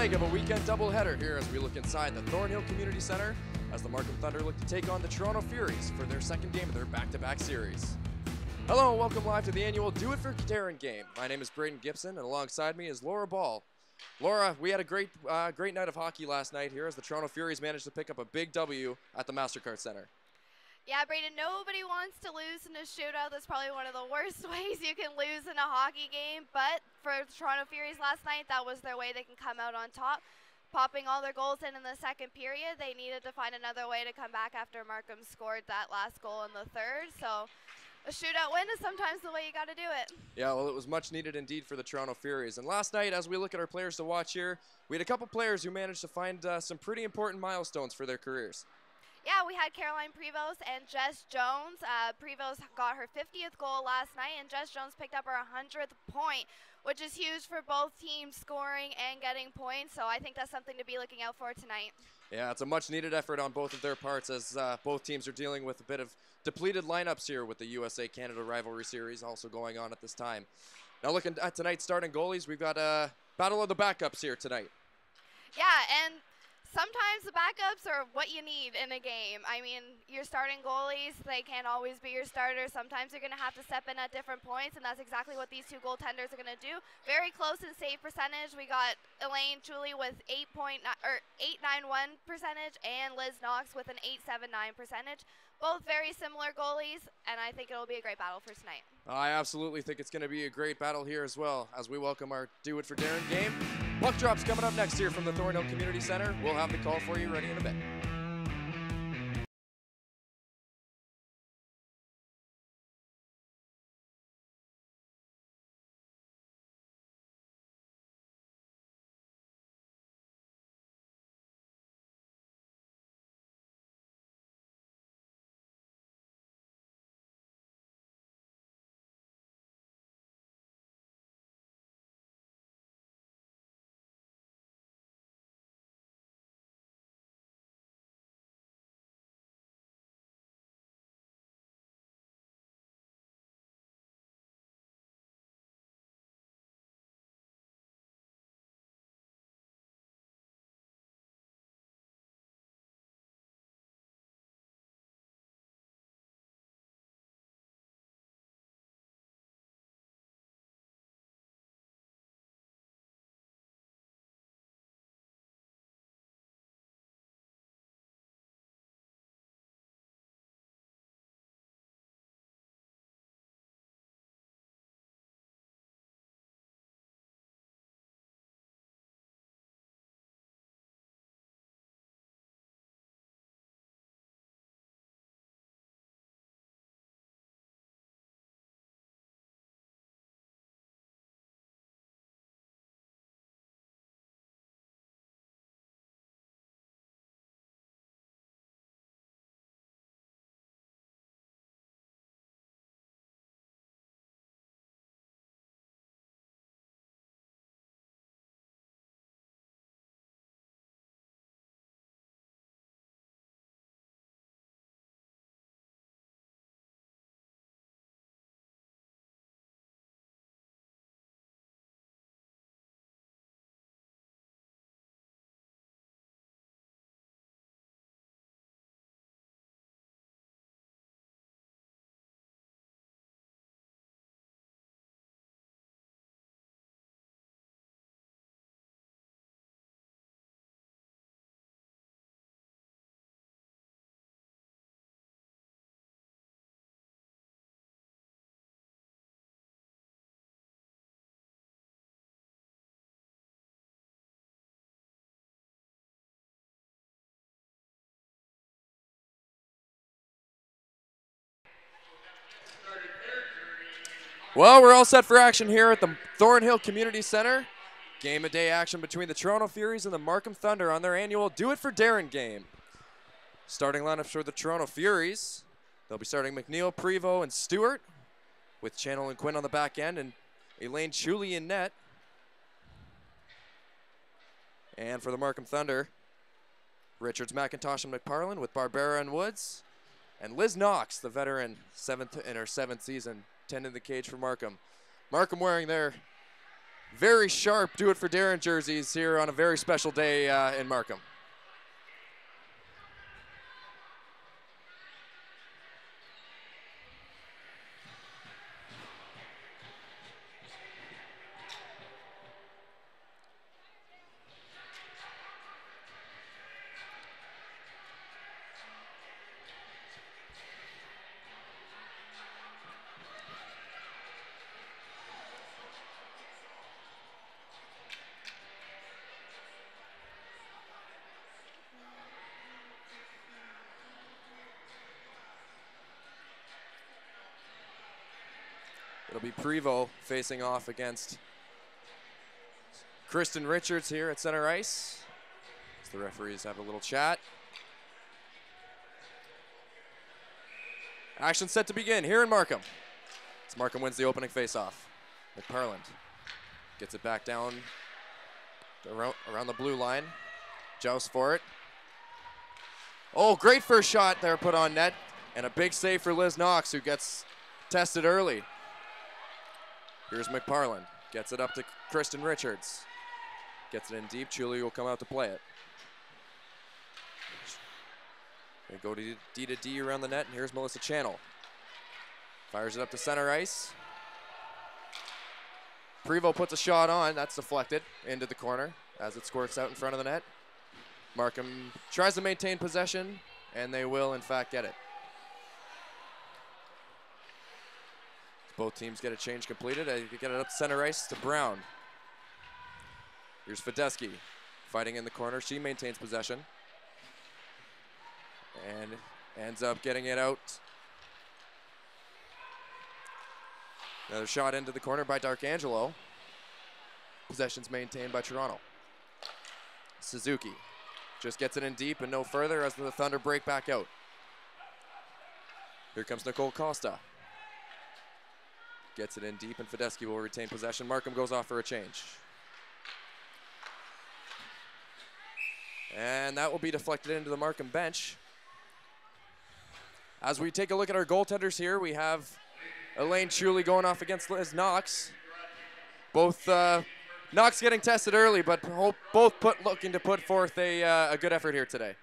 leg of a weekend doubleheader here as we look inside the Thornhill Community Centre as the Markham Thunder look to take on the Toronto Furies for their second game of their back-to-back series. Hello and welcome live to the annual Do It For Darron game. My name is Braden Gibson and alongside me is Laura Ball. Laura, we had a great night of hockey last night here as the Toronto Furies managed to pick up a big W at the MasterCard Centre. Yeah, Braden, nobody wants to lose in a shootout. That's probably one of the worst ways you can lose in a hockey game. But for the Toronto Furies last night, that was their way they can come out on top. Popping all their goals in the second period, they needed to find another way to come back after Markham scored that last goal in the third. So a shootout win is sometimes the way you got to do it. Yeah, well, it was much needed indeed for the Toronto Furies. And last night, as we look at our players to watch here, we had a couple players who managed to find some pretty important milestones for their careers. Yeah, we had Caroline Prevost and Jess Jones. Prevost got her 50th goal last night, and Jess Jones picked up her 100th point, which is huge for both teams scoring and getting points. So I think that's something to be looking out for tonight. Yeah, it's a much-needed effort on both of their parts as both teams are dealing with a bit of depleted lineups here with the USA-Canada rivalry series also going on at this time. Now looking at tonight's starting goalies, we've got a battle of the backups here tonight. Yeah, and sometimes the backups are what you need in a game. I mean, your starting goalies, they can't always be your starters. Sometimes you're going to have to step in at different points, and that's exactly what these two goaltenders are going to do. Very close in save percentage. We got Elaine Chuli with 891 percentage and Liz Knox with an 879 percentage. Both very similar goalies, and I think it'll be a great battle for tonight. I absolutely think it's going to be a great battle here as well as we welcome our Do It For Darron game. Puck drops coming up next here from the Thornhill Community Centre. We'll have the call for you ready in a bit. Well, we're all set for action here at the Thornhill Community Centre. Game of day action between the Toronto Furies and the Markham Thunder on their annual Do It For Darron game. Starting lineups for the Toronto Furies. They'll be starting McNeil, Prevost, and Stewart, with Channel and Quinn on the back end and Elaine Chuli in net. And for the Markham Thunder, Richards, McIntosh, and McParlin with Barbera and Woods. And Liz Knox, the veteran, in her seventh season, tending the cage for Markham. Markham wearing their very sharp Do It For Darron jerseys here on a very special day in Markham. It'll be Prevost facing off against Kristen Richards here at center ice. As the referees have a little chat. Action set to begin here in Markham. As Markham wins the opening faceoff. McParland gets it back down around the blue line. Joust for it. Oh, great first shot there put on net. And a big save for Liz Knox, who gets tested early. Here's McParland. Gets it up to Kristen Richards. Gets it in deep. Chuli will come out to play it. They go to D around the net, and here's Melissa Channel. Fires it up to center ice. Prevost puts a shot on. That's deflected into the corner as it squirts out in front of the net. Markham tries to maintain possession, and they will, in fact, get it. Both teams get a change completed. They get it up center ice to Brown. Here's Fedeski fighting in the corner. She maintains possession and ends up getting it out. Another shot into the corner by D'Arcangelo. Possession's maintained by Toronto. Suzuki just gets it in deep and no further as the Thunder break back out. Here comes Nicole Costa. Gets it in deep, and Fedeski will retain possession. Markham goes off for a change. And that will be deflected into the Markham bench. As we take a look at our goaltenders here, we have Elaine Chuli going off against Liz Knox. Both Knox getting tested early, but both looking to put forth a good effort here today.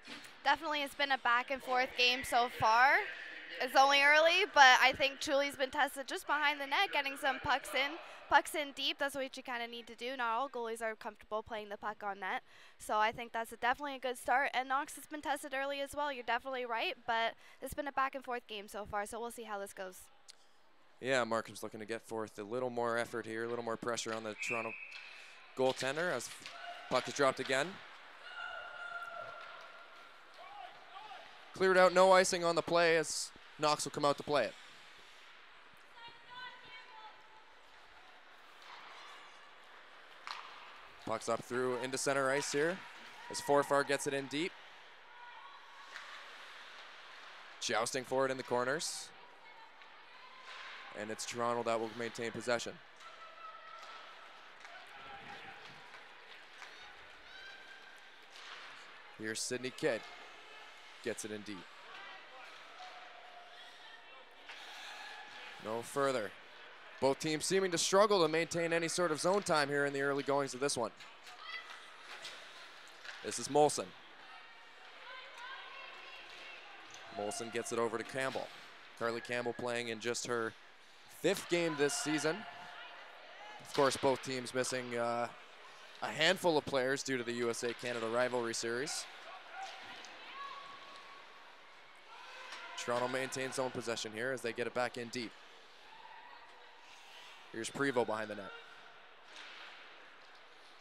Definitely, it's been a back and forth game so far. It's only early, but I think Chuli's been tested just behind the net, getting some pucks in deep. That's what you kind of need to do. Not all goalies are comfortable playing the puck on net, so I think that's definitely a good start. And Knox has been tested early as well. You're definitely right, but it's been a back and forth game so far, so we'll see how this goes. Yeah, Markham's looking to get forth a little more effort here, a little more pressure on the Toronto goaltender as puck is dropped again. Cleared out, no icing on the play as Knox will come out to play it. Puck's up through into center ice here as Forfar gets it in deep. Jousting for it in the corners. And it's Toronto that will maintain possession. Here's Sydney Kidd. Gets it in deep. No further. Both teams seeming to struggle to maintain any sort of zone time here in the early goings of this one. This is Molson. Molson gets it over to Campbell. Carly Campbell playing in just her 5th game this season. Of course, both teams missing a handful of players due to the USA-Canada rivalry series. Toronto maintains zone possession here as they get it back in deep. Here's Prevost behind the net.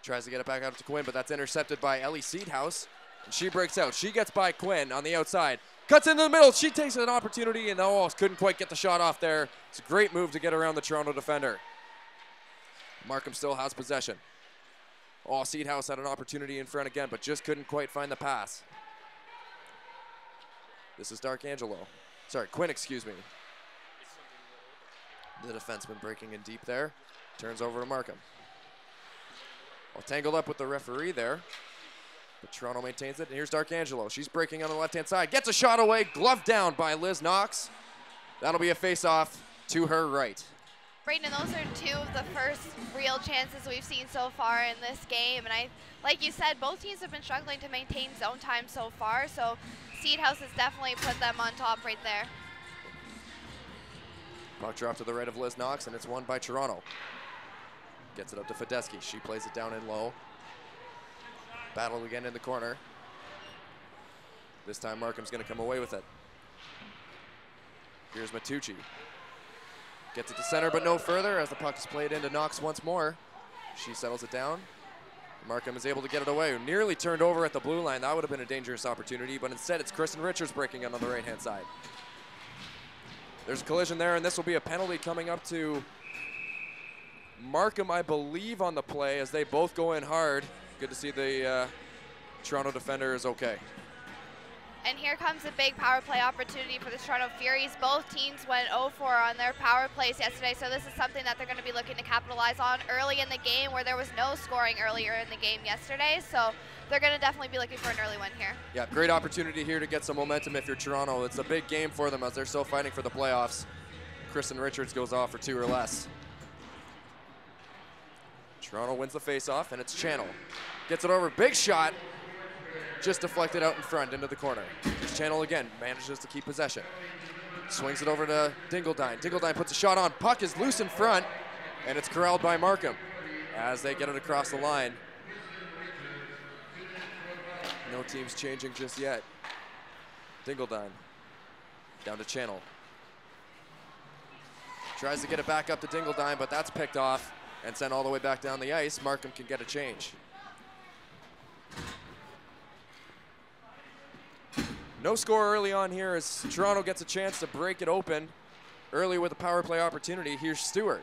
Tries to get it back out to Quinn, but that's intercepted by Ellie Seedhouse. And she breaks out. She gets by Quinn on the outside. Cuts into the middle. She takes an opportunity and couldn't quite get the shot off there. It's a great move to get around the Toronto defender. Markham still has possession. Seedhouse had an opportunity in front again, but just couldn't quite find the pass. This is D'Arcangelo. Sorry, Quinn, excuse me. The defenseman breaking in deep there. Turns over to Markham. Tangled up with the referee there. But Toronto maintains it. And here's D'Arcangelo. She's breaking on the left-hand side. Gets a shot away. Gloved down by Liz Knox. That'll be a face-off to her right. Brayden, those are two of the first real chances we've seen so far in this game. And like you said, both teams have been struggling to maintain zone time so far. So Seed House has definitely put them on top right there. Puck drop to the right of Liz Knox, and it's won by Toronto. Gets it up to Fedeski. She plays it down in low. Battle again in the corner. This time Markham's going to come away with it. Here's Matucci. Gets it to center, but no further as the puck is played into Knox once more. She settles it down. Markham is able to get it away. Nearly turned over at the blue line. That would have been a dangerous opportunity, but instead it's Kristen Richards breaking in on the right-hand side. There's a collision there, and this will be a penalty coming up to Markham, I believe, on the play as they both go in hard. Good to see the Toronto defender is okay. And here comes a big power play opportunity for the Toronto Furies. Both teams went 0-4 on their power plays yesterday, so this is something that they're going to be looking to capitalize on early in the game, where there was no scoring earlier in the game yesterday. So they're going to definitely be looking for an early win here. Yeah, great opportunity here to get some momentum if you're Toronto. It's a big game for them as they're still fighting for the playoffs. Kristen Richards goes off for 2 or less. Toronto wins the faceoff, and it's Channel. Gets it over, big shot. Just deflected out in front into the corner. Here's Channel again, manages to keep possession. Swings it over to Dingledine. Dingledine puts a shot on. Puck is loose in front, and it's corralled by Markham as they get it across the line. No teams changing just yet. Dingledine down to Channel. Tries to get it back up to Dingledine, but that's picked off and sent all the way back down the ice. Markham can get a change. No score early on here as Toronto gets a chance to break it open early with a power play opportunity. Here's Stewart.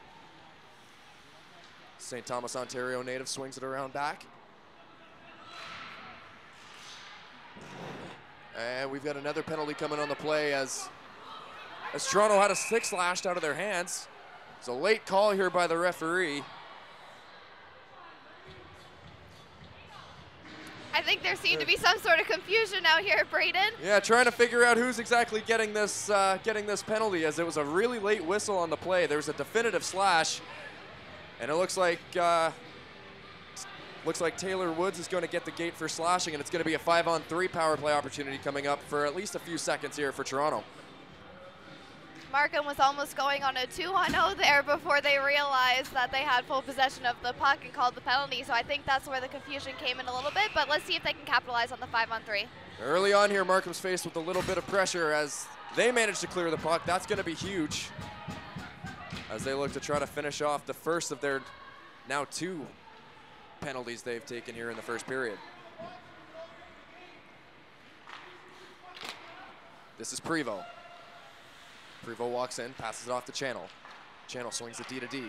St. Thomas, Ontario native swings it around back. And we've got another penalty coming on the play as Toronto had a stick slashed out of their hands. It's a late call here by the referee. I think there seemed to be some sort of confusion out here, Brayden. Yeah, trying to figure out who's exactly getting this penalty, as it was a really late whistle on the play. There's a definitive slash, and it looks like Taylor Woods is going to get the gate for slashing, and it's going to be a 5-on-3 power play opportunity coming up for at least a few seconds here for Toronto. Markham was almost going on a 2-on-0 there before they realized that they had full possession of the puck and called the penalty. So I think that's where the confusion came in a little bit, but let's see if they can capitalize on the 5-on-3. Early on here, Markham's faced with a little bit of pressure as they managed to clear the puck. That's going to be huge as they look to try to finish off the first of their now 2 penalties they've taken here in the first period. This is Prevost. Prevost walks in, passes it off to Channel. Channel swings it D to D.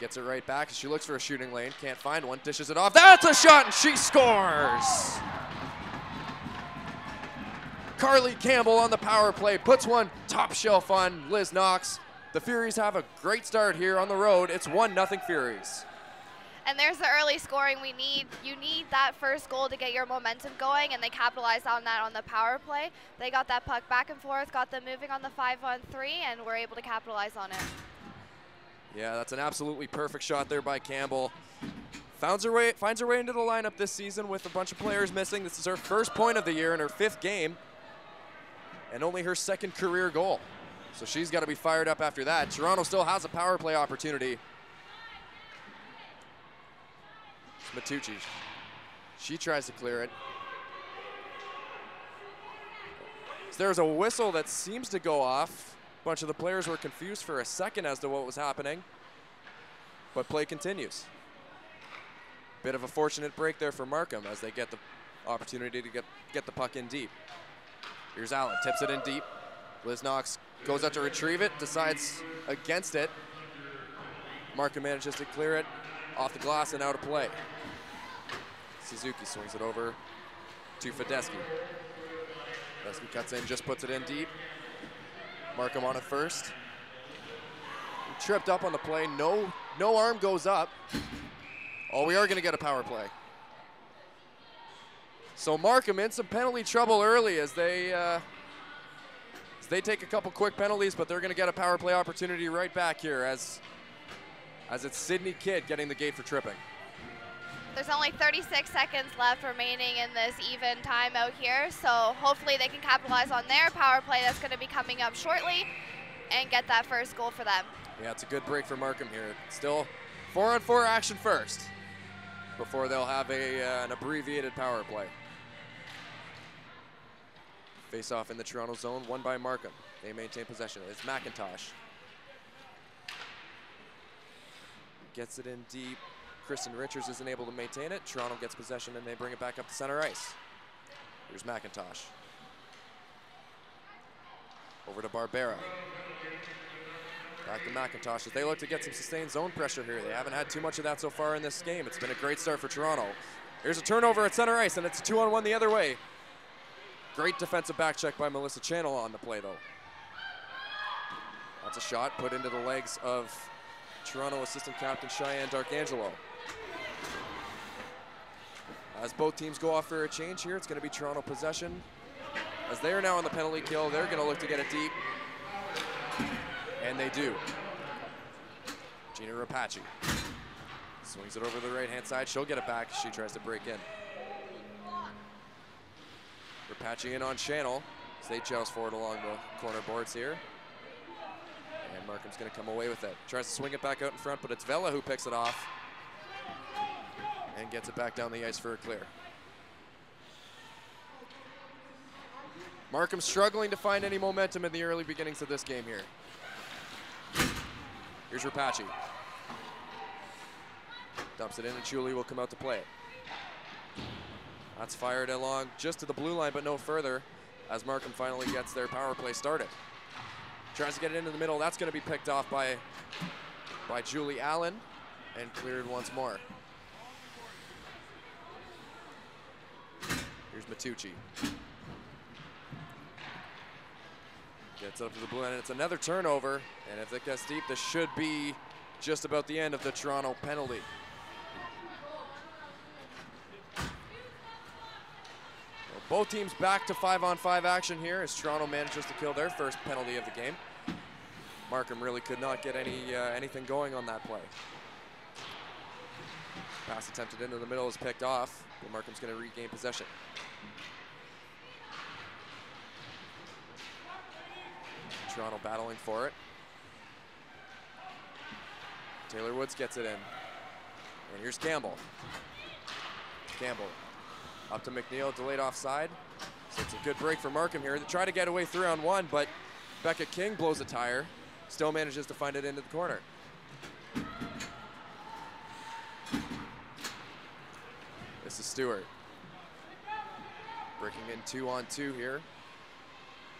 Gets it right back. She looks for a shooting lane, can't find one, dishes it off. That's a shot, and she scores! Carly Campbell on the power play, puts one top shelf on Liz Knox. The Furies have a great start here on the road. It's 1-0 Furies. And there's the early scoring we need. You need that first goal to get your momentum going, and they capitalized on that on the power play. They got that puck back and forth, got them moving on the 5-on-3, and were able to capitalize on it. Yeah, that's an absolutely perfect shot there by Campbell. Finds her way into the lineup this season with a bunch of players missing. This is her first point of the year in her 5th game, and only her 2nd career goal. So she's got to be fired up after that. Toronto still has a power play opportunity. Matucci, she tries to clear it. So there's a whistle that seems to go off. A bunch of the players were confused for a second as to what was happening, but play continues. Bit of a fortunate break there for Markham as they get the opportunity to get the puck in deep. Here's Allen, tips it in deep. Liz Knox goes out to retrieve it, decides against it. Markham manages to clear it off the glass and out of play. Suzuki swings it over to Fedeski. Fedeski cuts in, just puts it in deep. Markham on it first. Tripped up on the play, no arm goes up. Oh, we are gonna get a power play. So Markham in some penalty trouble early as they take a couple quick penalties, but they're gonna get a power play opportunity right back here as as it's Sydney Kidd getting the gate for tripping. There's only 36 seconds left remaining in this even timeout here, so hopefully they can capitalize on their power play that's going to be coming up shortly and get that first goal for them. Yeah, it's a good break for Markham here. Still 4-on-4 action first before they'll have an abbreviated power play. Face off in the Toronto zone, won by Markham. They maintain possession. It's McIntosh. Gets it in deep. Kristen Richards isn't able to maintain it. Toronto gets possession and they bring it back up to center ice. Here's McIntosh. Over to Barbera. Back to McIntosh as they look to get some sustained zone pressure here. They haven't had too much of that so far in this game. It's been a great start for Toronto. Here's a turnover at center ice and it's a 2-on-1 the other way. Great defensive back check by Melissa Channel on the play though. That's a shot put into the legs of Toronto assistant captain Cheyenne Darkangelo. As both teams go off for a change here, it's going to be Toronto possession. As they are now on the penalty kill, they're going to look to get it deep. And they do. Gina Rapace swings it over the right-hand side. She'll get it back. She tries to break in. Rapace in on Channel. As they joust forward along the corner boards here. And Markham's going to come away with it. Tries to swing it back out in front, but it's Vela who picks it off and gets it back down the ice for a clear. Markham struggling to find any momentum in the early beginnings of this game here. Here's Rapace. Dumps it in and Julie will come out to play it. That's fired along just to the blue line, but no further as Markham finally gets their power play started. Tries to get it into the middle. That's going to be picked off by Julie Allen and cleared once more. Here's Matucci. Gets up to the blue end, and it's another turnover. And if it gets deep, this should be just about the end of the Toronto penalty. Well, both teams back to 5-on-5 action here as Toronto manages to kill their first penalty of the game. Markham really could not get anything going on that play. Pass attempted into the middle is picked off, but Markham's going to regain possession. Toronto battling for it. Taylor Woods gets it in. And here's Campbell. Campbell up to McNeil, delayed offside. So it's a good break for Markham here. They try to get away 3-on-1, but Becca King blows a tire. Still manages to find it into the corner. This is Stewart. Breaking in 2-on-2 here.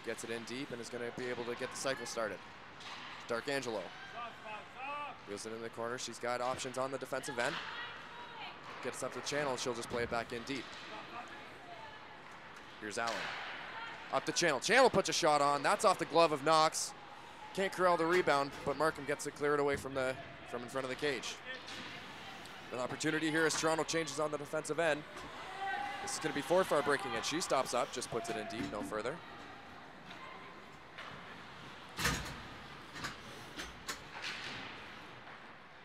Gets it in deep and is going to be able to get the cycle started. Darkangelo. Wheels it in the corner. She's got options on the defensive end. Gets up the channel. She'll just play it back in deep. Here's Allen. Up the channel. Channel puts a shot on. That's off the glove of Knox. Can't corral the rebound, but Markham gets it cleared away from in front of the cage. An opportunity here as Toronto changes on the defensive end. This is going to be Forfar breaking it. She stops up, just puts it in deep, no further.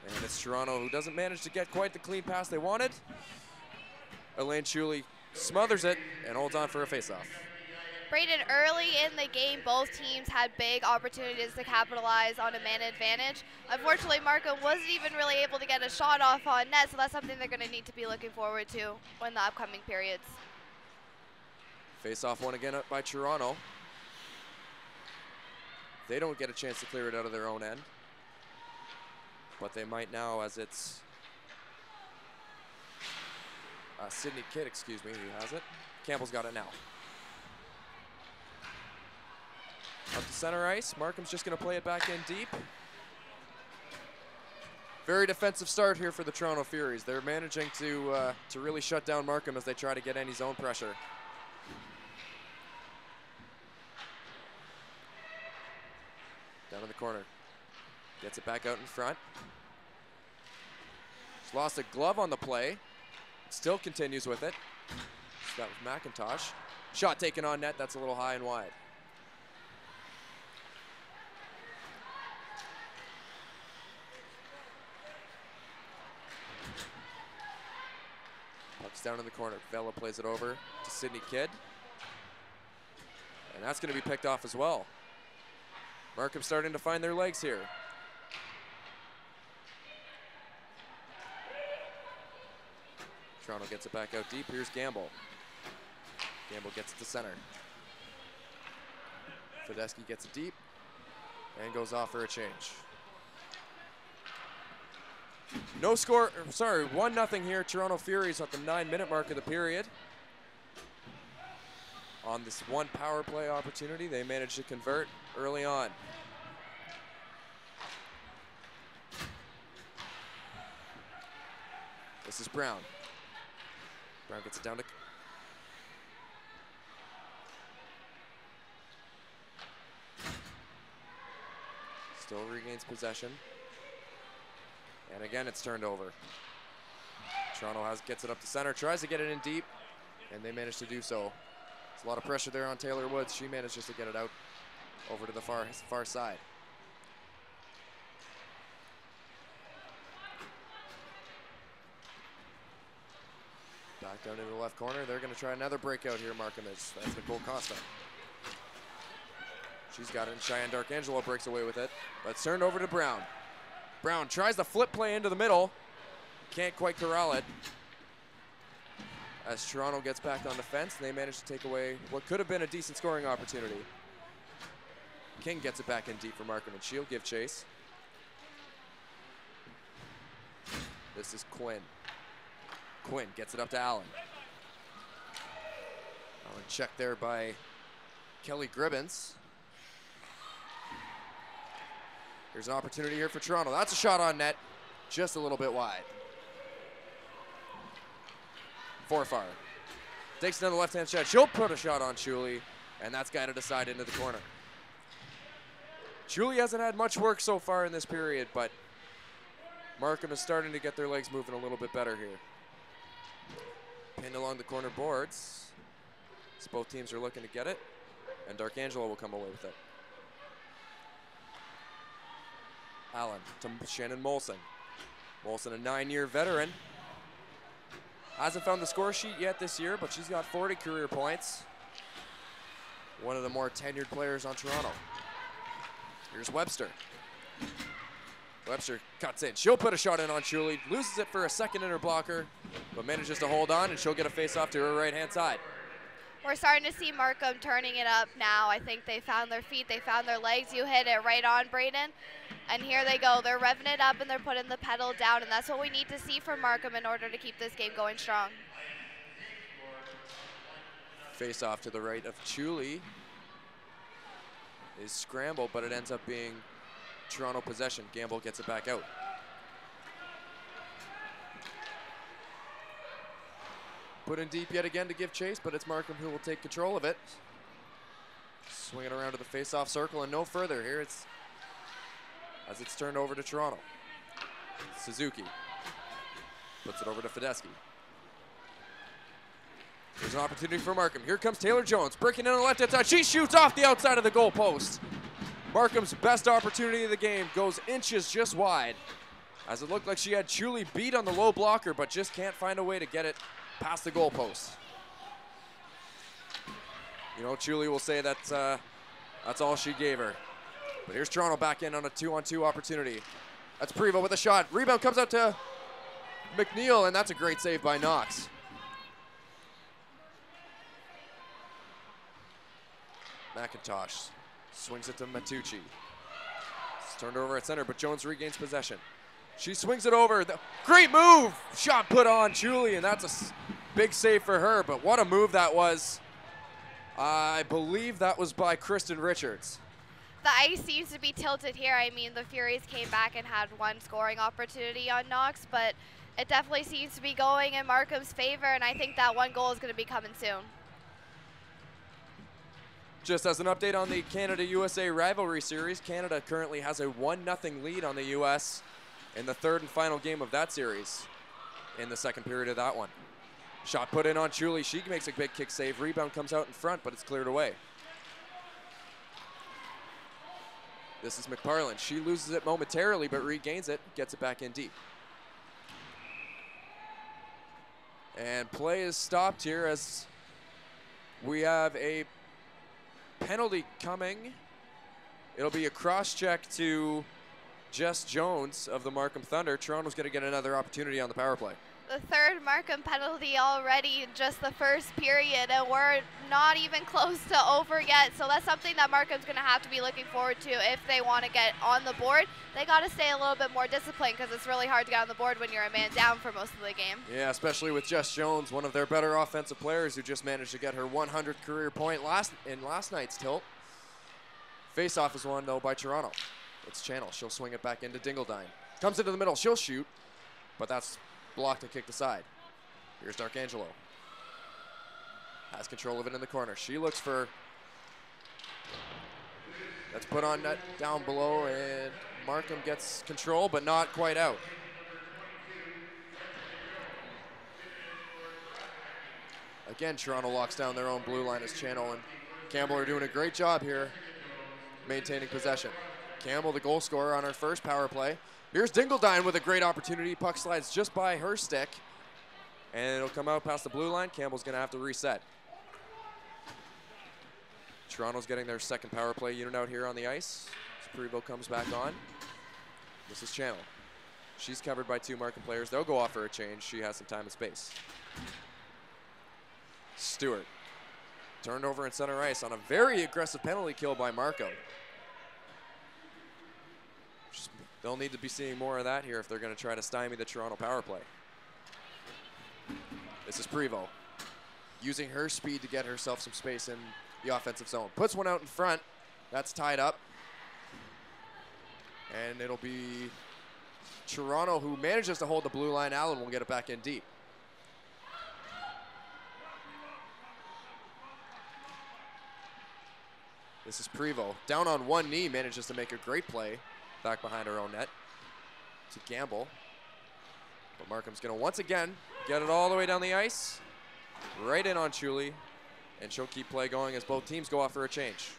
And it's Toronto who doesn't manage to get quite the clean pass they wanted. Elaine Chuley smothers it and holds on for a faceoff. Brayden, early in the game, both teams had big opportunities to capitalize on a man advantage. Unfortunately, Markham wasn't even really able to get a shot off on net, so that's something they're going to need to be looking forward to in the upcoming periods. Face-off one again up by Toronto. They don't get a chance to clear it out of their own end, but they might now as it's Sydney Kidd, excuse me, who has it. Campbell's got it now. Up to center ice. Markham's just going to play it back in deep. Very defensive start here for the Toronto Furies. They're managing to really shut down Markham as they try to get any zone pressure. Down in the corner. Gets it back out in front. She's lost a glove on the play. Still continues with it. That was McIntosh. Shot taken on net. That's a little high and wide. Puck's down in the corner. Vela plays it over to Sydney Kidd. And that's going to be picked off as well. Markham starting to find their legs here. Toronto gets it back out deep. Here's Gamble. Gamble gets it to center. Fedeschi gets it deep and goes off for a change. No score, sorry, 1-0 here. Toronto Furies at the 9-minute mark of the period. On this one power play opportunity, they managed to convert early on. This is Brown. Brown gets it down to... Still regains possession. And again, it's turned over. Toronto gets it up to center, tries to get it in deep, and they manage to do so. There's a lot of pressure there on Taylor Woods. She manages to get it out over to the far side. Back down into the left corner. They're going to try another breakout here, Markham is. That's Nicole Costa. She's got it, and Cheyenne Darkangelo breaks away with it, but it's turned over to Brown. Brown tries the flip play into the middle. Can't quite corral it. As Toronto gets back on defense, they manage to take away what could have been a decent scoring opportunity. King gets it back in deep for Markham, and she'll give chase. This is Quinn. Quinn gets it up to Allen. Allen checked there by Kelly Gribbins. Here's an opportunity here for Toronto. That's a shot on net, just a little bit wide. Forfar takes it on the left-hand side. She'll put a shot on Chuli, and that's guided aside into the corner. Chuli hasn't had much work so far in this period, but Markham is starting to get their legs moving a little bit better here. Pinned along the corner boards. So both teams are looking to get it, and Darkangelo will come away with it. Allen to Shannon Molson. Molson, a 9-year veteran. Hasn't found the score sheet yet this year, but she's got 40 career points. One of the more tenured players on Toronto. Here's Webster. Webster cuts in. She'll put a shot in on Chuli, loses it for a second in her blocker, but manages to hold on, and she'll get a face-off to her right-hand side. We're starting to see Markham turning it up now. I think they found their feet, they found their legs. You hit it right on, Braden. And here they go. They're revving it up and they're putting the pedal down, and that's what we need to see from Markham in order to keep this game going strong. Face off to the right of Chuli is scrambled, but it ends up being Toronto possession. Gamble gets it back out. Put in deep yet again to give chase, but it's Markham who will take control of it. Swing it around to the face-off circle and no further. Here it's as it's turned over to Toronto. Suzuki puts it over to Fedeschi. There's an opportunity for Markham. Here comes Taylor Jones, breaking in on the left-hand side. She shoots off the outside of the goal post. Markham's best opportunity of the game goes inches just wide, as it looked like she had Chuli beat on the low blocker, but just can't find a way to get it past the goal post. You know, Chuli will say that that's all she gave her. But here's Toronto back in on a 2-on-2 opportunity. That's Prevo with a shot. Rebound comes out to McNeil, and that's a great save by Knox. McIntosh swings it to Matucci. It's turned over at center, but Jones regains possession. She swings it over. Great move! Shot put on Chuli, and that's a big save for her, but what a move that was. I believe that was by Kristen Richards. The ice seems to be tilted here. I mean, the Furies came back and had one scoring opportunity on Knox, but it definitely seems to be going in Markham's favor, and I think that one goal is going to be coming soon. Just as an update on the Canada-USA rivalry series, Canada currently has a 1-0 lead on the U.S. in the third and final game of that series in the second period of that one. Shot put in on Chuli. She makes a big kick save. Rebound comes out in front, but it's cleared away. This is McParland. She loses it momentarily, but regains it, gets it back in deep. And play is stopped here as we have a penalty coming. It'll be a cross-check to Jess Jones of the Markham Thunder. Toronto's going to get another opportunity on the power play. The third Markham penalty already in just the first period, and we're not even close to over yet. So that's something that Markham's going to have to be looking forward to if they want to get on the board. They got to stay a little bit more disciplined because it's really hard to get on the board when you're a man down for most of the game. Yeah, especially with Jess Jones, one of their better offensive players who just managed to get her 100th career point in last night's tilt. Face-off is won, though, by Toronto. It's Channel. She'll swing it back into Dingledine. Comes into the middle. She'll shoot, but that's blocked and kicked aside. Here's Darkangelo. Has control of it in the corner. She looks for... That's put on net down below, and Markham gets control, but not quite out. Again, Toronto locks down their own blue line as Channel and Campbell are doing a great job here maintaining possession. Campbell, the goal scorer on her first power play. Here's Dingledine with a great opportunity. Puck slides just by her stick. And it'll come out past the blue line. Campbell's going to have to reset. Toronto's getting their second power play unit out here on the ice. Prevo comes back on. This is Channel. She's covered by two Markham players. They'll go off for a change. She has some time and space. Stewart. Turned over in center ice on a very aggressive penalty kill by Markham. They'll need to be seeing more of that here if they're going to try to stymie the Toronto power play. This is Prevo, using her speed to get herself some space in the offensive zone. Puts one out in front. That's tied up. And it'll be Toronto who manages to hold the blue line. Allen will get it back in deep. This is Prevo. Down on one knee, manages to make a great play back behind her own net to Gamble. But Markham's going to once again get it all the way down the ice, right in on Chuli, and she'll keep play going as both teams go off for a change.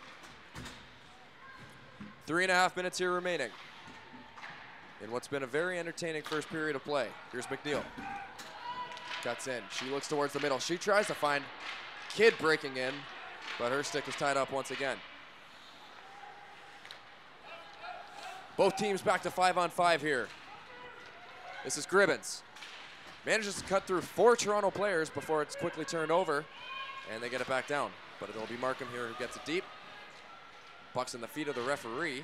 3.5 minutes here remaining in what's been a very entertaining first period of play. Here's McNeil. Cuts in. She looks towards the middle. She tries to find Kidd breaking in, but her stick is tied up once again. Both teams back to 5-on-5 here. This is Gribbins. Manages to cut through 4 Toronto players before it's quickly turned over, and they get it back down. But it'll be Markham here who gets it deep. Puck's in the feet of the referee.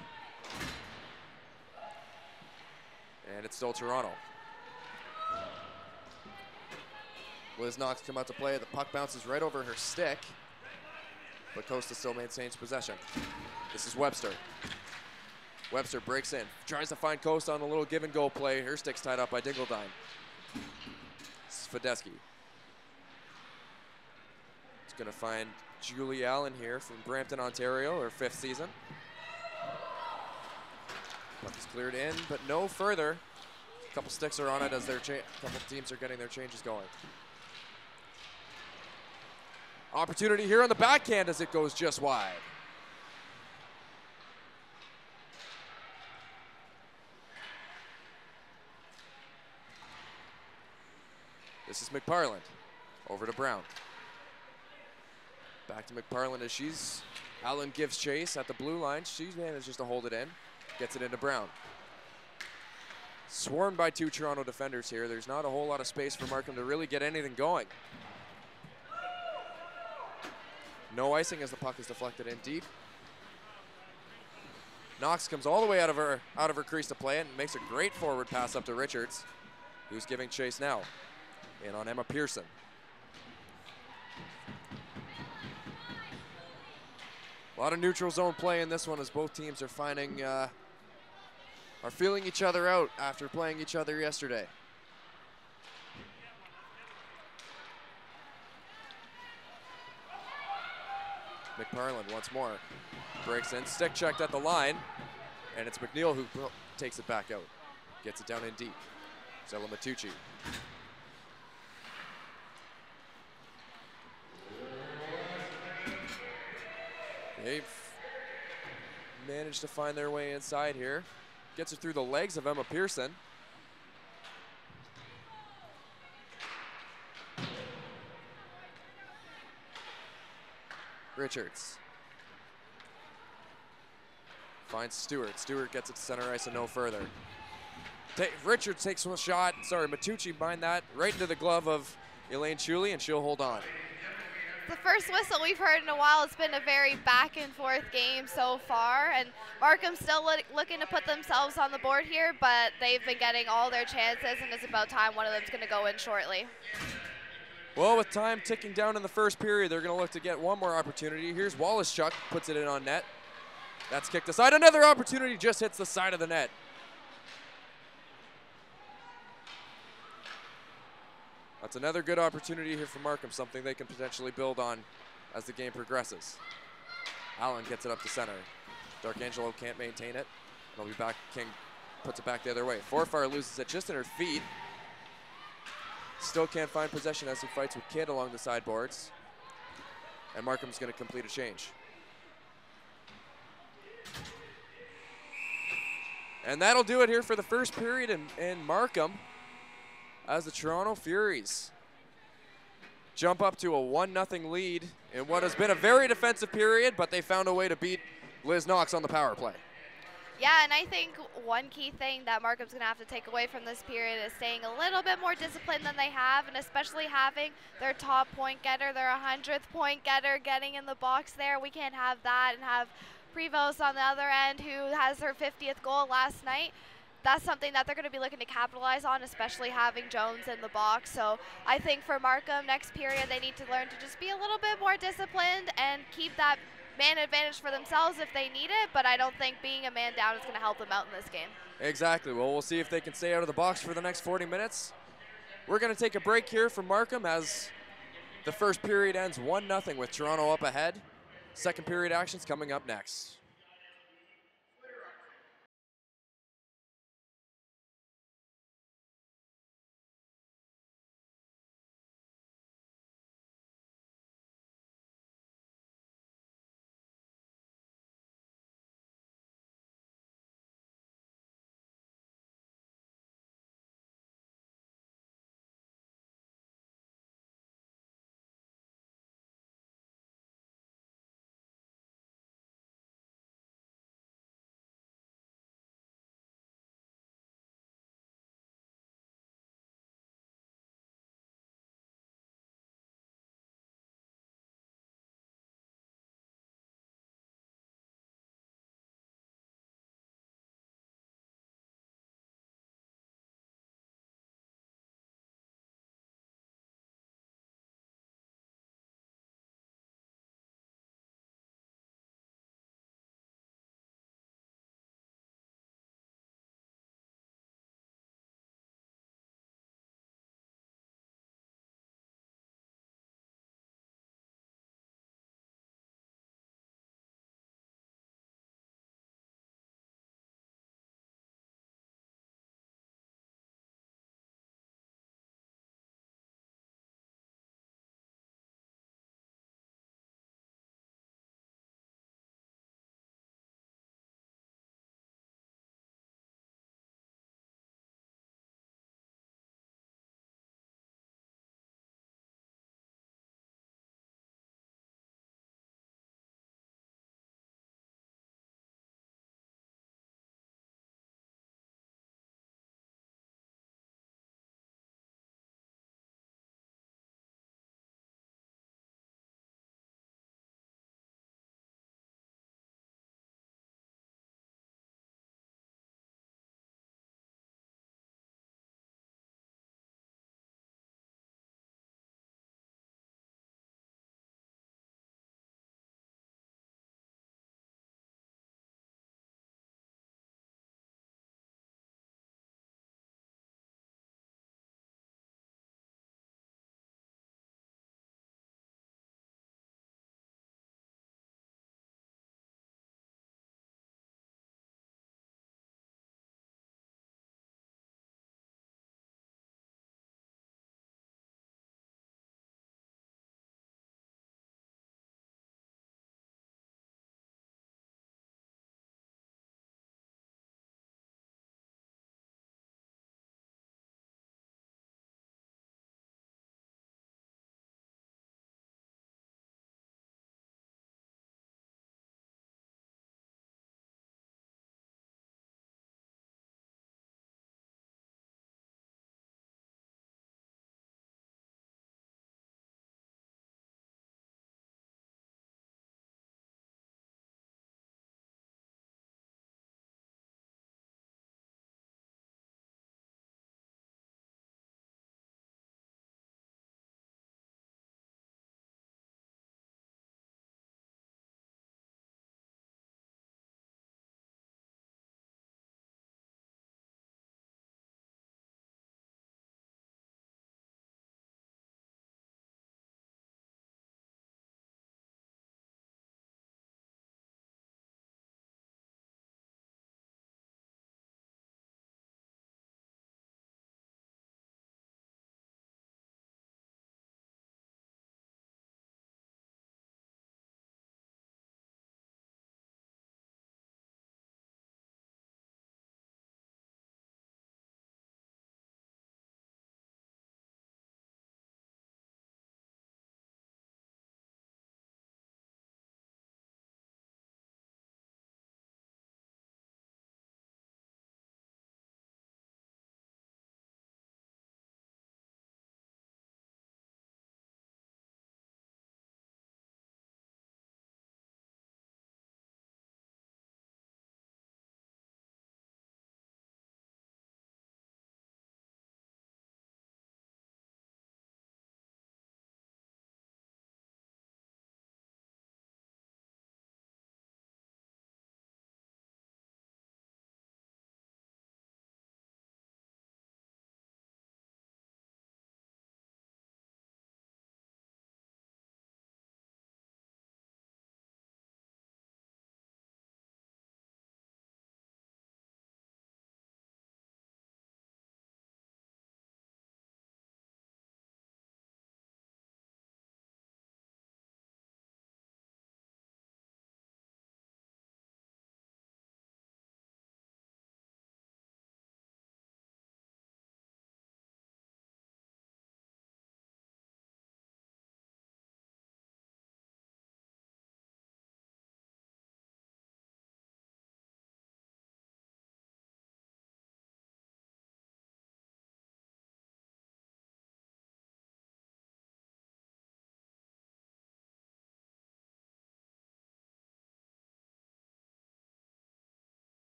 And it's still Toronto. Liz Knox come out to play. The puck bounces right over her stick, but Costa still maintains possession. This is Webster. Webster breaks in, tries to find Costa on a little give and go play. Her stick's tied up by Dingledine. This is Fedeschi. He's gonna find Julie Allen here from Brampton, Ontario, her 5th season. Puck is cleared in, but no further. A couple sticks are on it as their couple teams are getting their changes going. Opportunity here on the backhand as it goes just wide. This is McParland. Over to Brown. Back to McParland as Allen gives chase at the blue line. She manages to hold it in. Gets it into Brown. Swarmed by 2 Toronto defenders here. There's not a whole lot of space for Markham to really get anything going. No icing as the puck is deflected in deep. Knox comes all the way out of her crease to play it and makes a great forward pass up to Richards, who's giving chase now. In on Emma Pearson. A lot of neutral zone play in this one as both teams are finding, are feeling each other out after playing each other yesterday. McParland once more breaks in, stick checked at the line, and it's McNeil who takes it back out. Gets it down in deep. Zella Matucci. They've managed to find their way inside here. Gets it through the legs of Emma Pearson. Richards. Finds Stewart. Stewart gets it to center ice and no further. Richards takes one shot. Sorry, Matucci mind that. Right into the glove of Elaine Chuli, and she'll hold on. The first whistle we've heard in a while. It's been a very back and forth game so far, and Markham's still looking to put themselves on the board here, but they've been getting all their chances, and it's about time one of them's going to go in shortly. Well, with time ticking down in the first period, they're going to look to get one more opportunity. Here's Wallace-Chuck, puts it in on net. That's kicked aside. Another opportunity just hits the side of the net. That's another good opportunity here for Markham, something they can potentially build on as the game progresses. Allen gets it up to center. Darkangelo can't maintain it. It'll be back. King puts it back the other way. Forfar loses it just in her feet. Still can't find possession as he fights with Kidd along the sideboards. And Markham's going to complete a change. And that'll do it here for the first period in Markham, as the Toronto Furies jump up to a 1-0 lead in what has been a very defensive period, but they found a way to beat Liz Knox on the power play. Yeah, and I think one key thing that Markham's going to have to take away from this period is staying a little bit more disciplined than they have, and especially having their top point getter, their 100th point getter getting in the box there. We can't have that and have Prevost on the other end who has her 50th goal last night. That's something that they're going to be looking to capitalize on, especially having Jones in the box. So I think for Markham, next period, they need to learn to just be a little bit more disciplined and keep that man advantage for themselves if they need it, but I don't think being a man down is going to help them out in this game. Exactly. Well, we'll see if they can stay out of the box for the next 40 minutes. We're going to take a break here from Markham as the first period ends 1-0 with Toronto up ahead. Second period action's coming up next.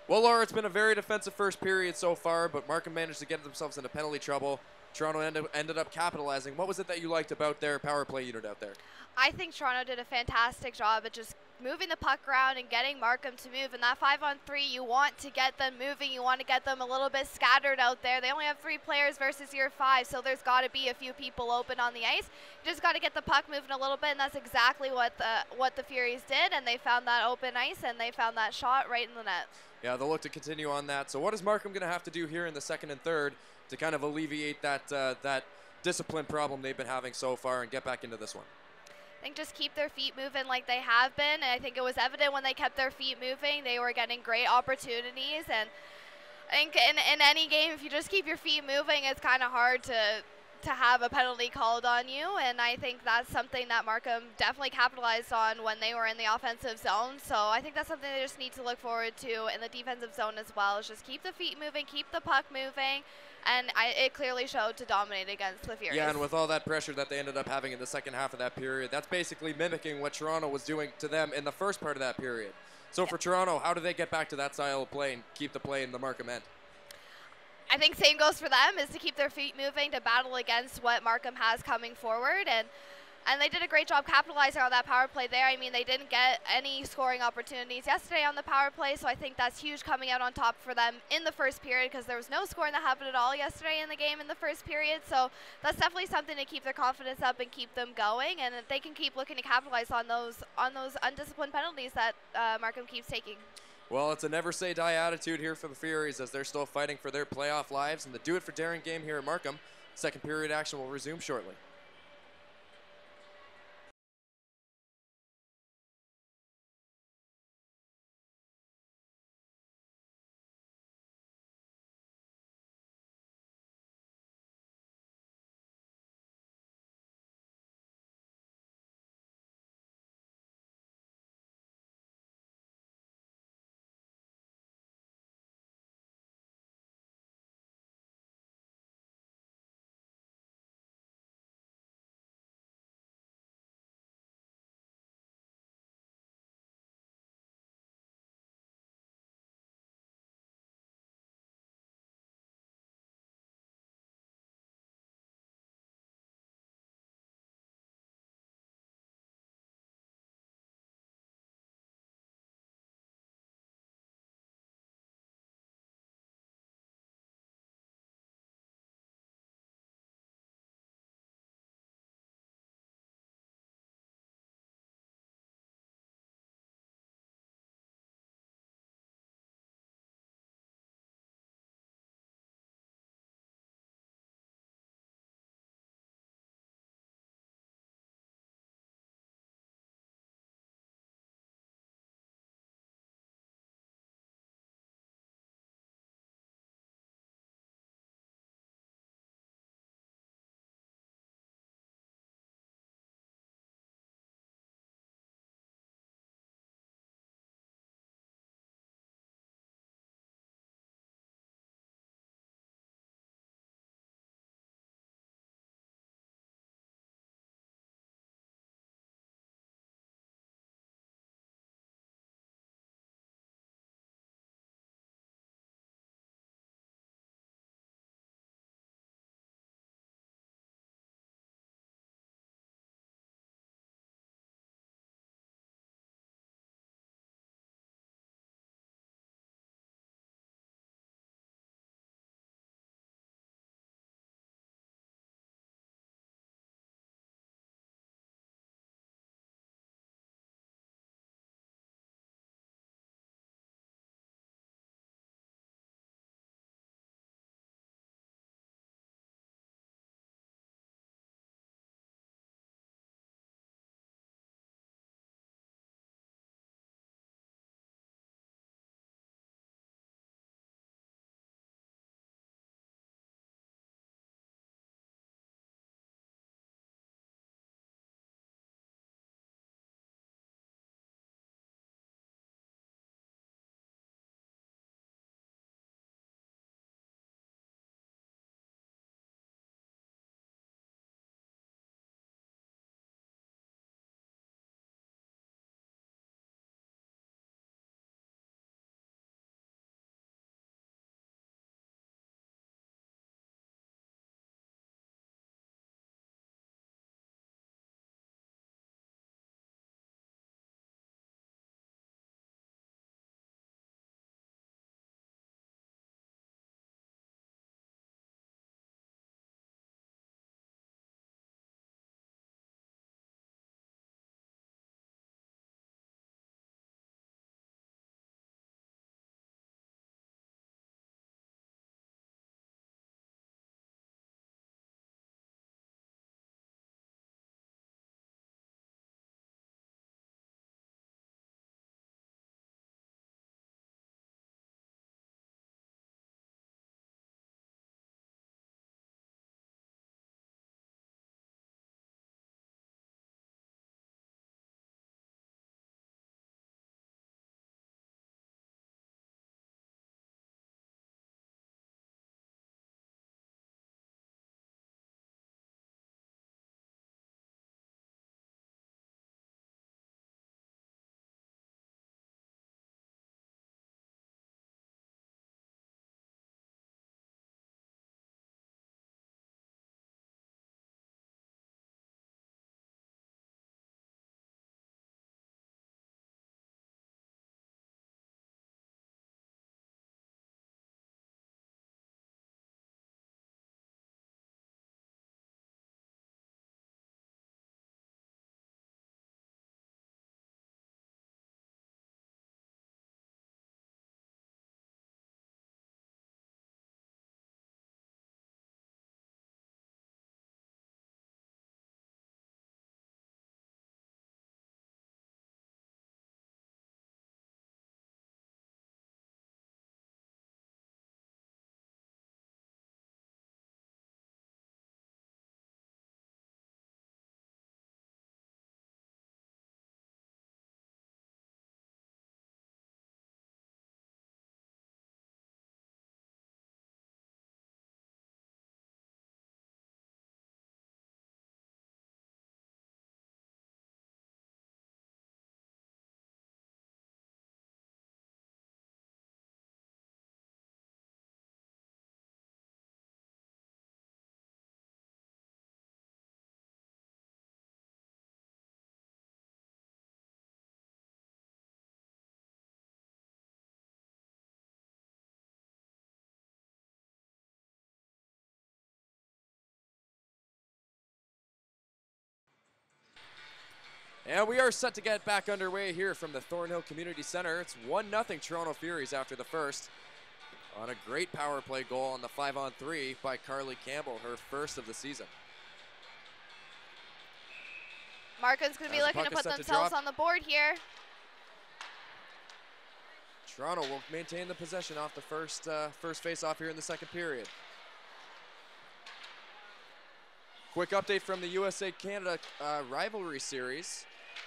Well, Laura, it's been a very defensive first period so far, but Markham managed to get themselves into penalty trouble. Toronto ended up capitalizing. What was it that you liked about their power play unit out there? I think Toronto did a fantastic job at just moving the puck around and getting Markham to move. And that 5-on-3, you want to get them moving. You want to get them a little bit scattered out there. They only have 3 players versus your 5, so there's got to be a few people open on the ice. You just got to get the puck moving a little bit, and that's exactly what the Furies did. And they found that open ice, and they found that shot right in the net. Yeah, they'll look to continue on that. So what is Markham going to have to do here in the second and third to kind of alleviate that discipline problem they've been having so far and get back into this one? I think just keep their feet moving like they have been. And I think it was evident when they kept their feet moving, they were getting great opportunities. And I think in any game, if you just keep your feet moving, it's kind of hard to have a penalty called on you. And I think that's something that Markham definitely capitalized on when they were in the offensive zone. So I think that's something they just need to look forward to in the defensive zone as well, is just keep the feet moving, keep the puck moving. And it clearly showed to dominate against the Furies. Yeah, and with all that pressure that they ended up having in the second half of that period, that's basically mimicking what Toronto was doing to them in the first part of that period. So for Toronto, how do they get back to that style of play and keep the play in the Markham end? I think same goes for them, is to keep their feet moving, to battle against what Markham has coming forward. And they did a great job capitalizing on that power play there. I mean, they didn't get any scoring opportunities yesterday on the power play, so I think that's huge coming out on top for them in the first period, because there was no scoring that happened at all yesterday in the game in the first period. So that's definitely something to keep their confidence up and keep them going, and they can keep looking to capitalize on those undisciplined penalties that Markham keeps taking. Well, it's a never-say-die attitude here for the Furies as they're still fighting for their playoff lives. And the Do It For Darron game here at Markham, second period action will resume shortly. And we are set to get back underway here from the Thornhill Community Centre. It's 1-0 Toronto Furies after the first, on a great power play goal on the 5-on-3 by Carly Campbell, her first of the season. Markham's going to be looking to put themselves on the board here. Toronto will maintain the possession off the first face-off here in the second period. Quick update from the USA-Canada rivalry series.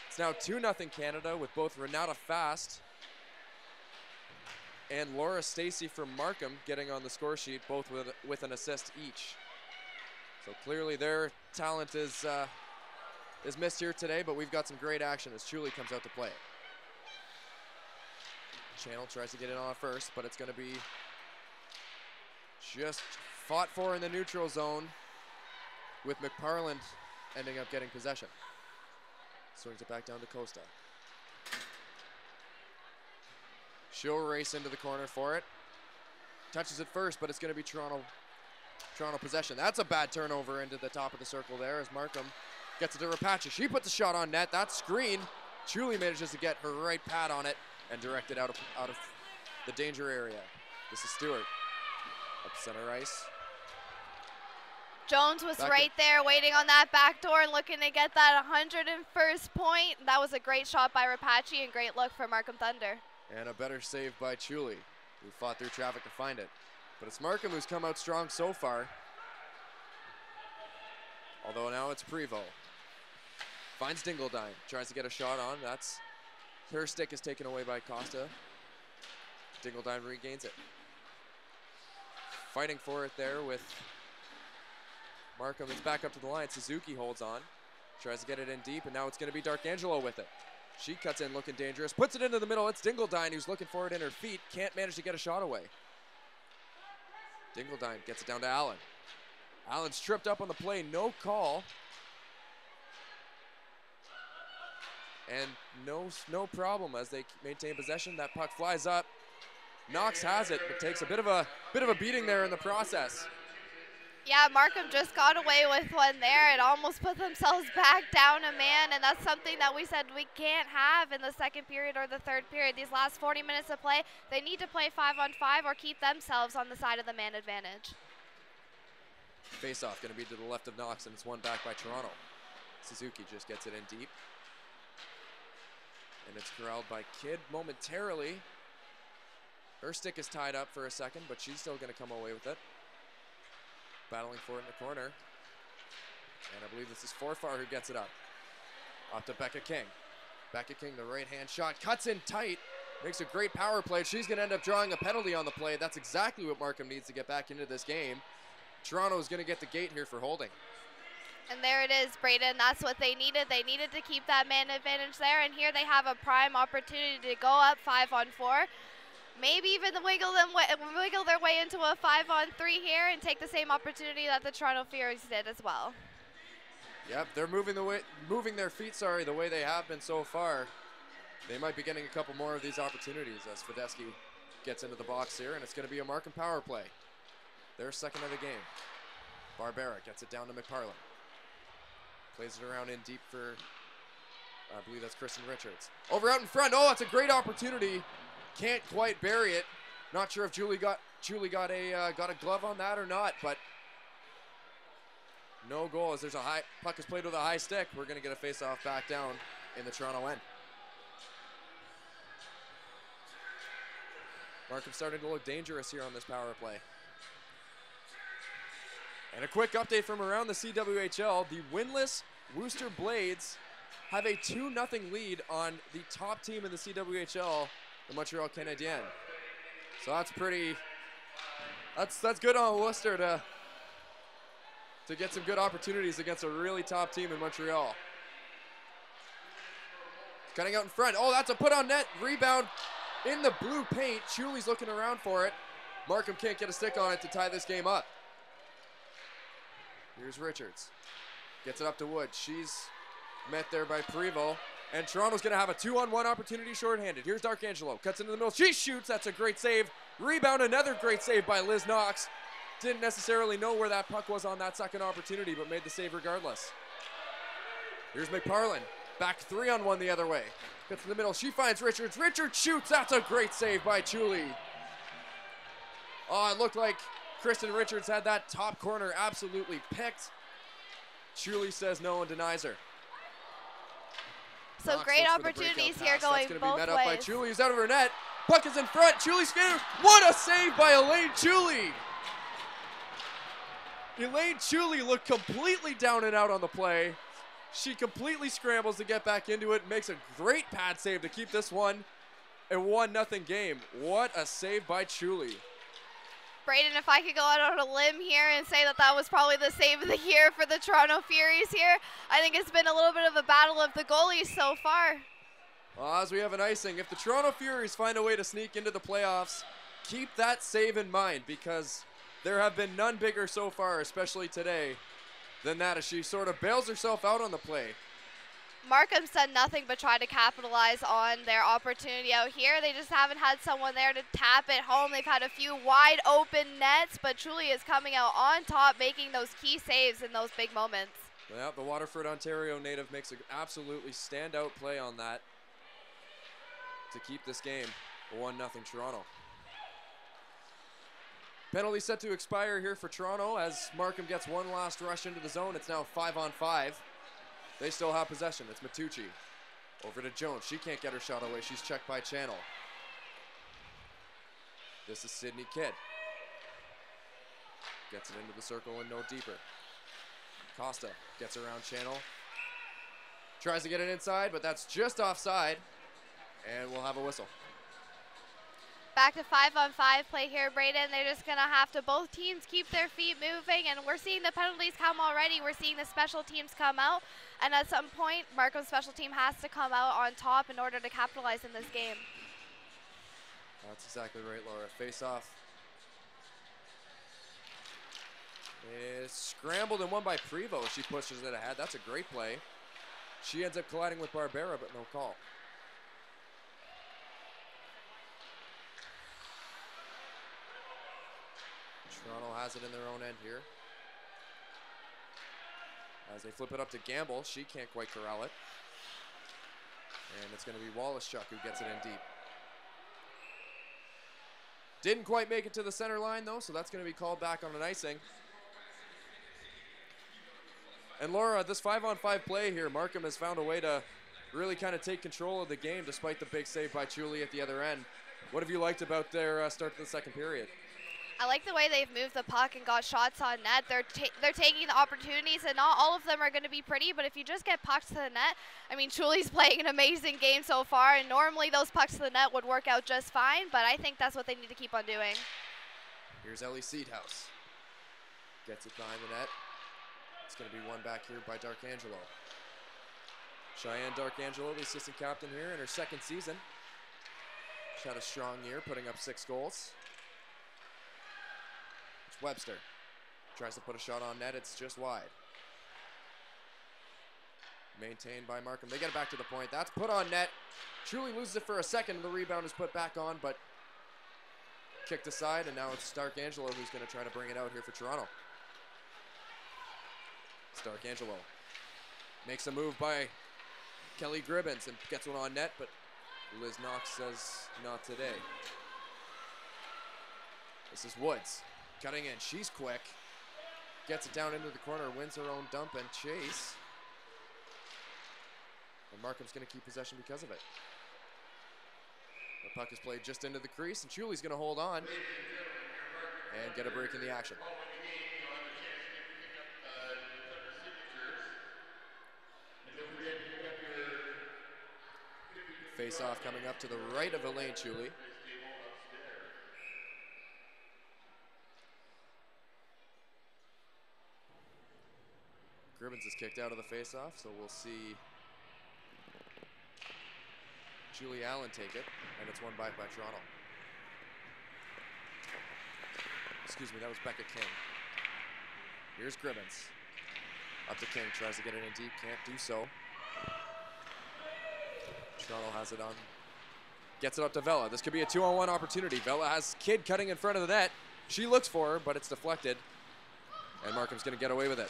It's now 2-0 Canada with both Renata Fast and Laura Stacy from Markham getting on the score sheet, both with an assist each. So clearly their talent is missed here today, but we've got some great action as Chuli comes out to play. Channel tries to get it on first, but it's going to be just fought for in the neutral zone, with McParland ending up getting possession. Swings it back down to Costa. She'll race into the corner for it. Touches it first, but it's going to be Toronto possession. That's a bad turnover into the top of the circle there as Markham gets it to Rapace. She puts a shot on net. That's screened. Chuli manages to get her right pad on it and direct it out of the danger area. This is Stewart. Up center ice. Jones was right there waiting on that back door and looking to get that 101st point. That was a great shot by Rapace and great look for Markham Thunder. And a better save by Chuli, who fought through traffic to find it. But it's Markham who's come out strong so far. Although now it's Prevost. Finds Dingledine, tries to get a shot on. Her stick is taken away by Costa. Dingledine regains it. Fighting for it there with Markham. It's back up to the line. Suzuki holds on. Tries to get it in deep, and now it's going to be Darkangelo with it. She cuts in looking dangerous. Puts it into the middle. It's Dingledine who's looking for it in her feet. Can't manage to get a shot away. Dingledine gets it down to Allen. Allen's tripped up on the play. No call. And no problem as they maintain possession. That puck flies up. Knox has it, but takes a bit of a beating there in the process. Yeah, Markham just got away with one there. It almost put themselves back down a man, and that's something that we said we can't have in the second period or the third period. These last 40 minutes of play, they need to play 5-on-5 or keep themselves on the side of the man advantage. Face-off going to be to the left of Knox, and it's won back by Toronto. Suzuki just gets it in deep. And it's corralled by Kidd momentarily. Her stick is tied up for a second, but she's still going to come away with it. Battling for it in the corner. And I believe this is Forfar who gets it up. Off to Becca King. Becca King, the right-hand shot, cuts in tight. Makes a great power play. She's going to end up drawing a penalty on the play. That's exactly what Markham needs to get back into this game. Toronto is going to get the gate here for holding. And there it is, Braden. That's what they needed. They needed to keep that man advantage there, and here they have a prime opportunity to go up 5-on-4. Maybe even wiggle their way into a 5-on-3 here and take the same opportunity that the Toronto Furies did as well. Yep, they're moving their feet, the way they have been so far. They might be getting a couple more of these opportunities as Fedeschi gets into the box here, and it's going to be a Markham power play. Their second of the game. Barbera gets it down to McParland. Plays it around in deep for, I believe that's Kristen Richards. Over out in front. Oh, that's a great opportunity. Can't quite bury it. Not sure if Julie got a glove on that or not, but no goal as there's a high puck is played with a high stick. We're going to get a face-off back down in the Toronto end. Markham starting to look dangerous here on this power play. And a quick update from around the CWHL. The winless Worcester Blades have a 2-0 lead on the top team in the CWHL, the Montreal Canadiens. So that's good on Worcester to get some good opportunities against a really top team in Montreal. Cutting out in front. Oh, that's a put on net. Rebound in the blue paint. Chuli's looking around for it. Markham can't get a stick on it to tie this game up. Here's Richards. Gets it up to Wood. She's met there by Prevost. And Toronto's going to have a 2-on-1 opportunity shorthanded. Here's Darkangelo. Cuts into the middle. She shoots. That's a great save. Rebound. Another great save by Liz Knox. Didn't necessarily know where that puck was on that second opportunity, but made the save regardless. Here's McParland. Back 3-on-1 the other way. Gets in the middle, she finds Richards. Richards shoots, that's a great save by Chuli. Oh, it looked like Kristen Richards had that top corner absolutely picked. Chuli says no and denies her. So Knox great looks for the opportunities breakout here pass. going That's gonna both be met ways. up by Chuli, who's out of her net. Puck is in front, Chuli skater. What a save by Elaine Chuli. Elaine Chuli looked completely down and out on the play. She completely scrambles to get back into it, makes a great pad save to keep this one a 1-0 game. What a save by Chuli. Braden, if I could go out on a limb here and say that that was probably the save of the year for the Toronto Furies here, I think it's been a little bit of a battle of the goalies so far. Well, as we have an icing, if the Toronto Furies find a way to sneak into the playoffs, keep that save in mind, because there have been none bigger so far, especially today, than that as she sort of bails herself out on the play. Markham's done nothing but try to capitalize on their opportunity out here. They just haven't had someone there to tap it home. They've had a few wide open nets, but Chuli is coming out on top, making those key saves in those big moments. Yeah, the Waterford, Ontario native makes an absolutely standout play on that to keep this game 1-0 Toronto. Penalty set to expire here for Toronto as Markham gets one last rush into the zone. It's now 5-on-5. They still have possession. It's Matucci. Over to Jones. She can't get her shot away. She's checked by Channel. This is Sydney Kidd. Gets it into the circle and no deeper. Costa gets around Channel. Tries to get it inside, but that's just offside. And we'll have a whistle. Back to 5-on-5 play here, Braden. They're just going to have to, both teams keep their feet moving, and we're seeing the penalties come already. We're seeing the special teams come out, and at some point, Markham's special team has to come out on top in order to capitalize in this game. That's exactly right, Laura. Face off. It's scrambled and won by Prevost. She pushes it ahead. That's a great play. She ends up colliding with Barbera, but no call. Toronto has it in their own end here. As they flip it up to Gamble, she can't quite corral it. And it's going to be Wallace-Chuck who gets it in deep. Didn't quite make it to the center line though, so that's going to be called back on an icing. And Laura, this 5-on-5 play here, Markham has found a way to really kind of take control of the game despite the big save by Chuli at the other end. What have you liked about their start to the second period? I like the way they've moved the puck and got shots on net. They're taking the opportunities, and not all of them are going to be pretty, but if you just get pucks to the net, I mean, Chuli's playing an amazing game so far, and normally those pucks to the net would work out just fine, but I think that's what they need to keep on doing. Here's Ellie Seedhouse. Gets it behind the net. It's going to be won back here by Darkangelo. Cheyenne Darkangelo, the assistant captain here in her second season. She had a strong year, putting up 6 goals. Webster tries to put a shot on net. It's just wide. Maintained by Markham. They get it back to the point. That's put on net. Chuli loses it for a second, and the rebound is put back on, but kicked aside, and now it's Darkangelo who's going to try to bring it out here for Toronto. It's Darkangelo. Makes a move by Kelly Gribbins and gets one on net, but Liz Knox says not today. This is Woods. Cutting in, she's quick. Gets it down into the corner, wins her own dump and chase. And Markham's going to keep possession because of it. The puck is played just into the crease, and Chuli's going to hold on and get a break in the action. Face-off coming up to the right of Elaine Chuli. Gribbins is kicked out of the face-off, so we'll see Julie Allen take it, and it's won back by Toronto. Excuse me, that was Becca King. Here's Gribbins. Up to King, tries to get it in deep, can't do so. Toronto has it on, gets it up to Vela. This could be a 2-on-1 opportunity. Vela has Kidd cutting in front of the net. She looks for her, but it's deflected, and Markham's gonna get away with it.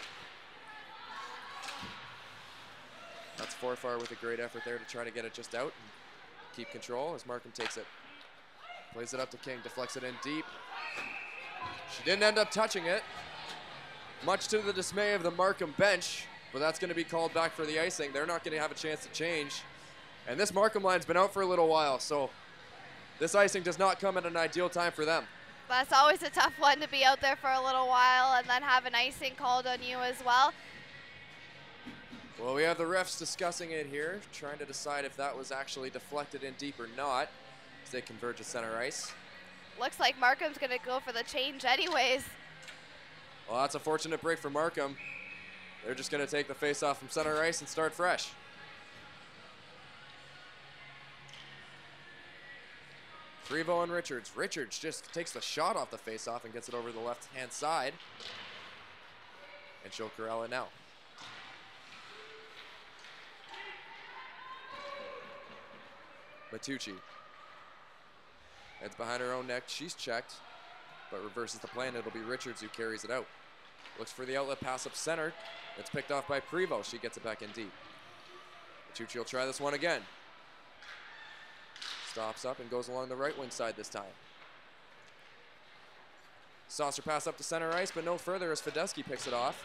That's Forfar with a great effort there to try to get it just out and keep control as Markham takes it. Plays it up to King, deflects it in deep. She didn't end up touching it, much to the dismay of the Markham bench, but that's going to be called back for the icing. They're not going to have a chance to change. And this Markham line's been out for a little while, so this icing does not come at an ideal time for them. That's always a tough one to be out there for a little while and then have an icing called on you as well. Well, we have the refs discussing it here, trying to decide if that was actually deflected in deep or not as they converge at center ice. Looks like Markham's going to go for the change anyways. Well, that's a fortunate break for Markham. They're just going to take the face-off from center ice and start fresh. Prevo and Richards. Richards just takes the shot off the face-off and gets it over the left-hand side. And she'll corral it now. Matucci. Heads behind her own neck. She's checked, but reverses the play, and it'll be Richards who carries it out. Looks for the outlet pass up center. It's picked off by Prevo. She gets it back in deep. Matucci will try this one again. Stops up and goes along the right wing side this time. Saucer pass up to center ice, but no further as Fedeschi picks it off.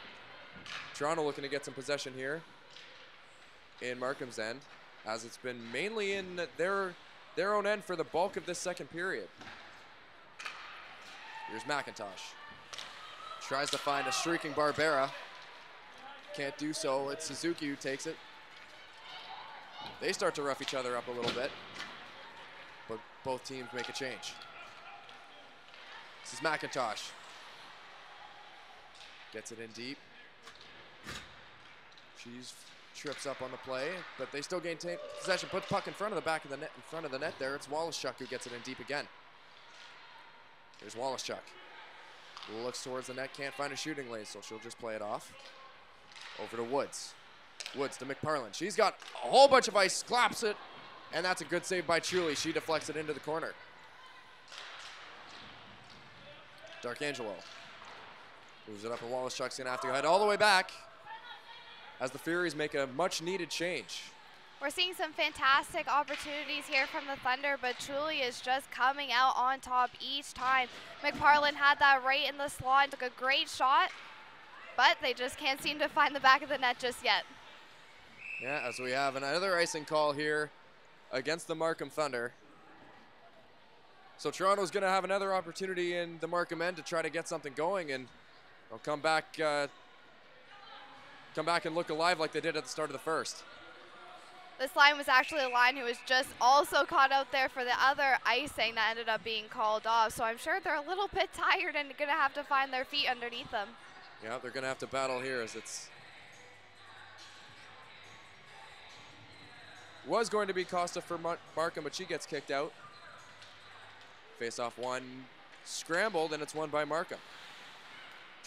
Toronto looking to get some possession here in Markham's end, as it's been mainly in their own end for the bulk of this second period. Here's McIntosh. Tries to find a streaking Barbera. Can't do so. It's Suzuki who takes it. They start to rough each other up a little bit, but both teams make a change. This is McIntosh. Gets it in deep. She's trips up on the play, but they still gain possession. Puts puck in front of the back of the net, in front of the net there. It's Wallaschuk who gets it in deep again. Here's Wallaschuk. Looks towards the net, can't find a shooting lane, so she'll just play it off. Over to Woods. Woods to McParlin. She's got a whole bunch of ice, claps it, and that's a good save by Chuli. She deflects it into the corner. Darkangelo moves it up, and Wallaschuk's gonna have to head all the way back as the Furies make a much-needed change. We're seeing some fantastic opportunities here from the Thunder, but Chuli is just coming out on top each time. McParlin had that right in the slot and took a great shot, but they just can't seem to find the back of the net just yet. Yeah, as we have another icing call here against the Markham Thunder. So Toronto's going to have another opportunity in the Markham end to try to get something going, and they'll come back and look alive like they did at the start of the first. This line was actually a line who was just also caught out there for the other icing that ended up being called off. So I'm sure they're a little bit tired and going to have to find their feet underneath them. Yeah, they're going to have to battle here as it's was going to be Costa for Markham, but she gets kicked out. Face-off one scrambled, and it's won by Markham.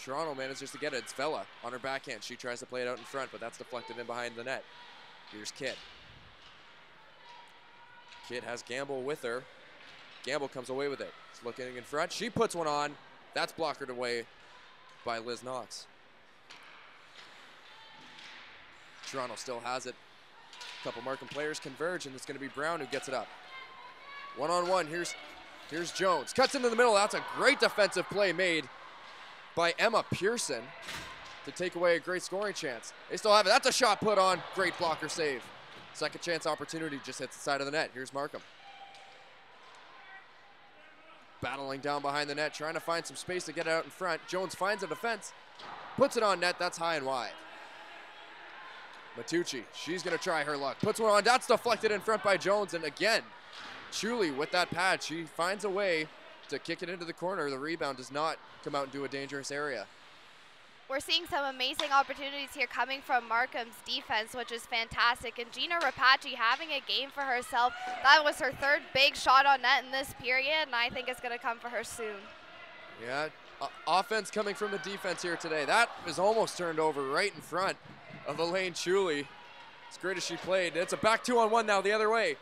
Toronto manages to get it. It's Vela on her backhand. She tries to play it out in front, but that's deflected in behind the net. Here's Kidd. Kidd has Gamble with her. Gamble comes away with it. It's looking in front. She puts one on. That's blockered away by Liz Knox. Toronto still has it. A couple Markham players converge, and it's going to be Brown who gets it up. One-on-one. Here's Jones. Cuts into the middle. That's a great defensive play made by Emma Pearson to take away a great scoring chance. They still have it. That's a shot put on. Great blocker save. Second chance opportunity just hits the side of the net. Here's Markham. Battling down behind the net, trying to find some space to get it out in front. Jones finds a defense, puts it on net. That's high and wide. Matucci, she's going to try her luck. Puts one on. That's deflected in front by Jones. And again, Chuli with that pad. She finds a way to kick it into the corner. The rebound does not come out into a dangerous area. We're seeing some amazing opportunities here coming from Markham's defense, which is fantastic. And Gina Rapace having a game for herself. That was her third big shot on net in this period, and I think it's going to come for her soon. Yeah, offense coming from the defense here today. That is almost turned over right in front of Elaine Chuli. As great as she played. It's a back 2-on-1 now the other way.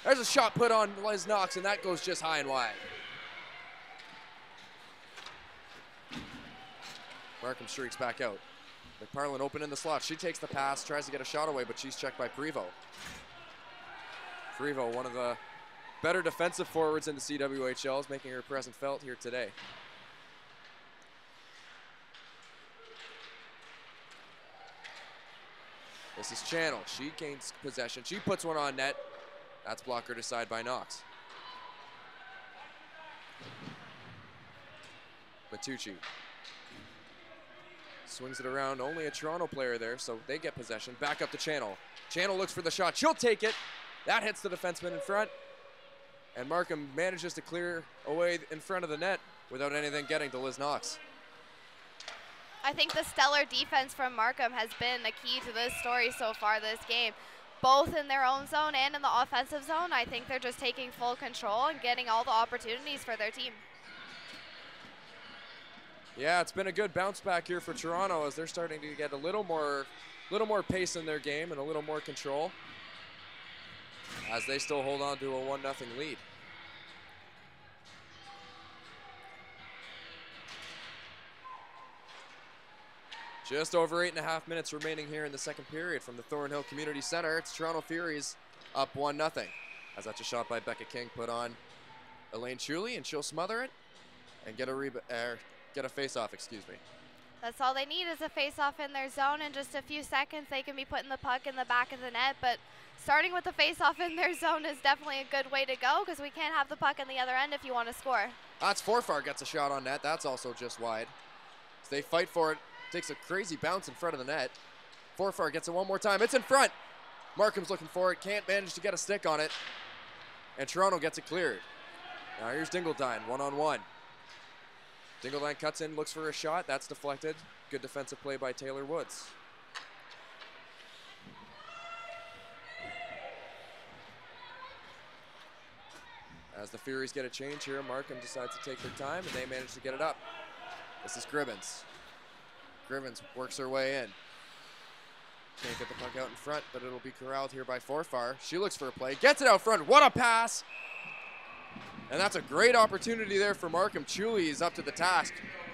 There's a shot put on Liz Knox, and that goes just high and wide. Markham streaks back out. McParlin open in the slot. She takes the pass, tries to get a shot away, but she's checked by Prevost. Prevost, one of the better defensive forwards in the CWHL, is making her presence felt here today. This is Channel. She gains possession. She puts one on net. That's blockered aside by Knox. Matucci swings it around. Only a Toronto player there, so they get possession. Back up to Channel. Channel looks for the shot. She'll take it. That hits the defenseman in front. And Markham manages to clear away in front of the net without anything getting to Liz Knox. I think the stellar defense from Markham has been a key to this story so far this game. Both in their own zone and in the offensive zone, I think they're just taking full control and getting all the opportunities for their team. Yeah, it's been a good bounce back here for Toronto as they're starting to get a little more pace in their game and a little more control as they still hold on to a 1-0 lead. Just over 8.5 minutes remaining here in the second period from the Thornhill Community Centre. It's Toronto Furies up 1-0. As that's a shot by Becca King put on Elaine Chuley, and she'll smother it and get a face-off, excuse me. That's all they need is a face-off in their zone. In just a few seconds, they can be putting the puck in the back of the net. But starting with the face-off in their zone is definitely a good way to go because we can't have the puck in the other end if you want to score. That's Forfar gets a shot on net. That's also just wide. As they fight for it. Takes a crazy bounce in front of the net. Forfar gets it one more time. It's in front. Markham's looking for it. Can't manage to get a stick on it. And Toronto gets it cleared. Now here's Dingledine, one-on-one. Dingledine cuts in, looks for a shot. That's deflected. Good defensive play by Taylor Woods. As the Furies get a change here, Markham decides to take their time, and they manage to get it up. This is Gribbins. Gribbins works her way in. Can't get the puck out in front, but it'll be corralled here by Forfar. She looks for a play, gets it out front. What a pass! And that's a great opportunity there for Markham. Chuley is up to the task.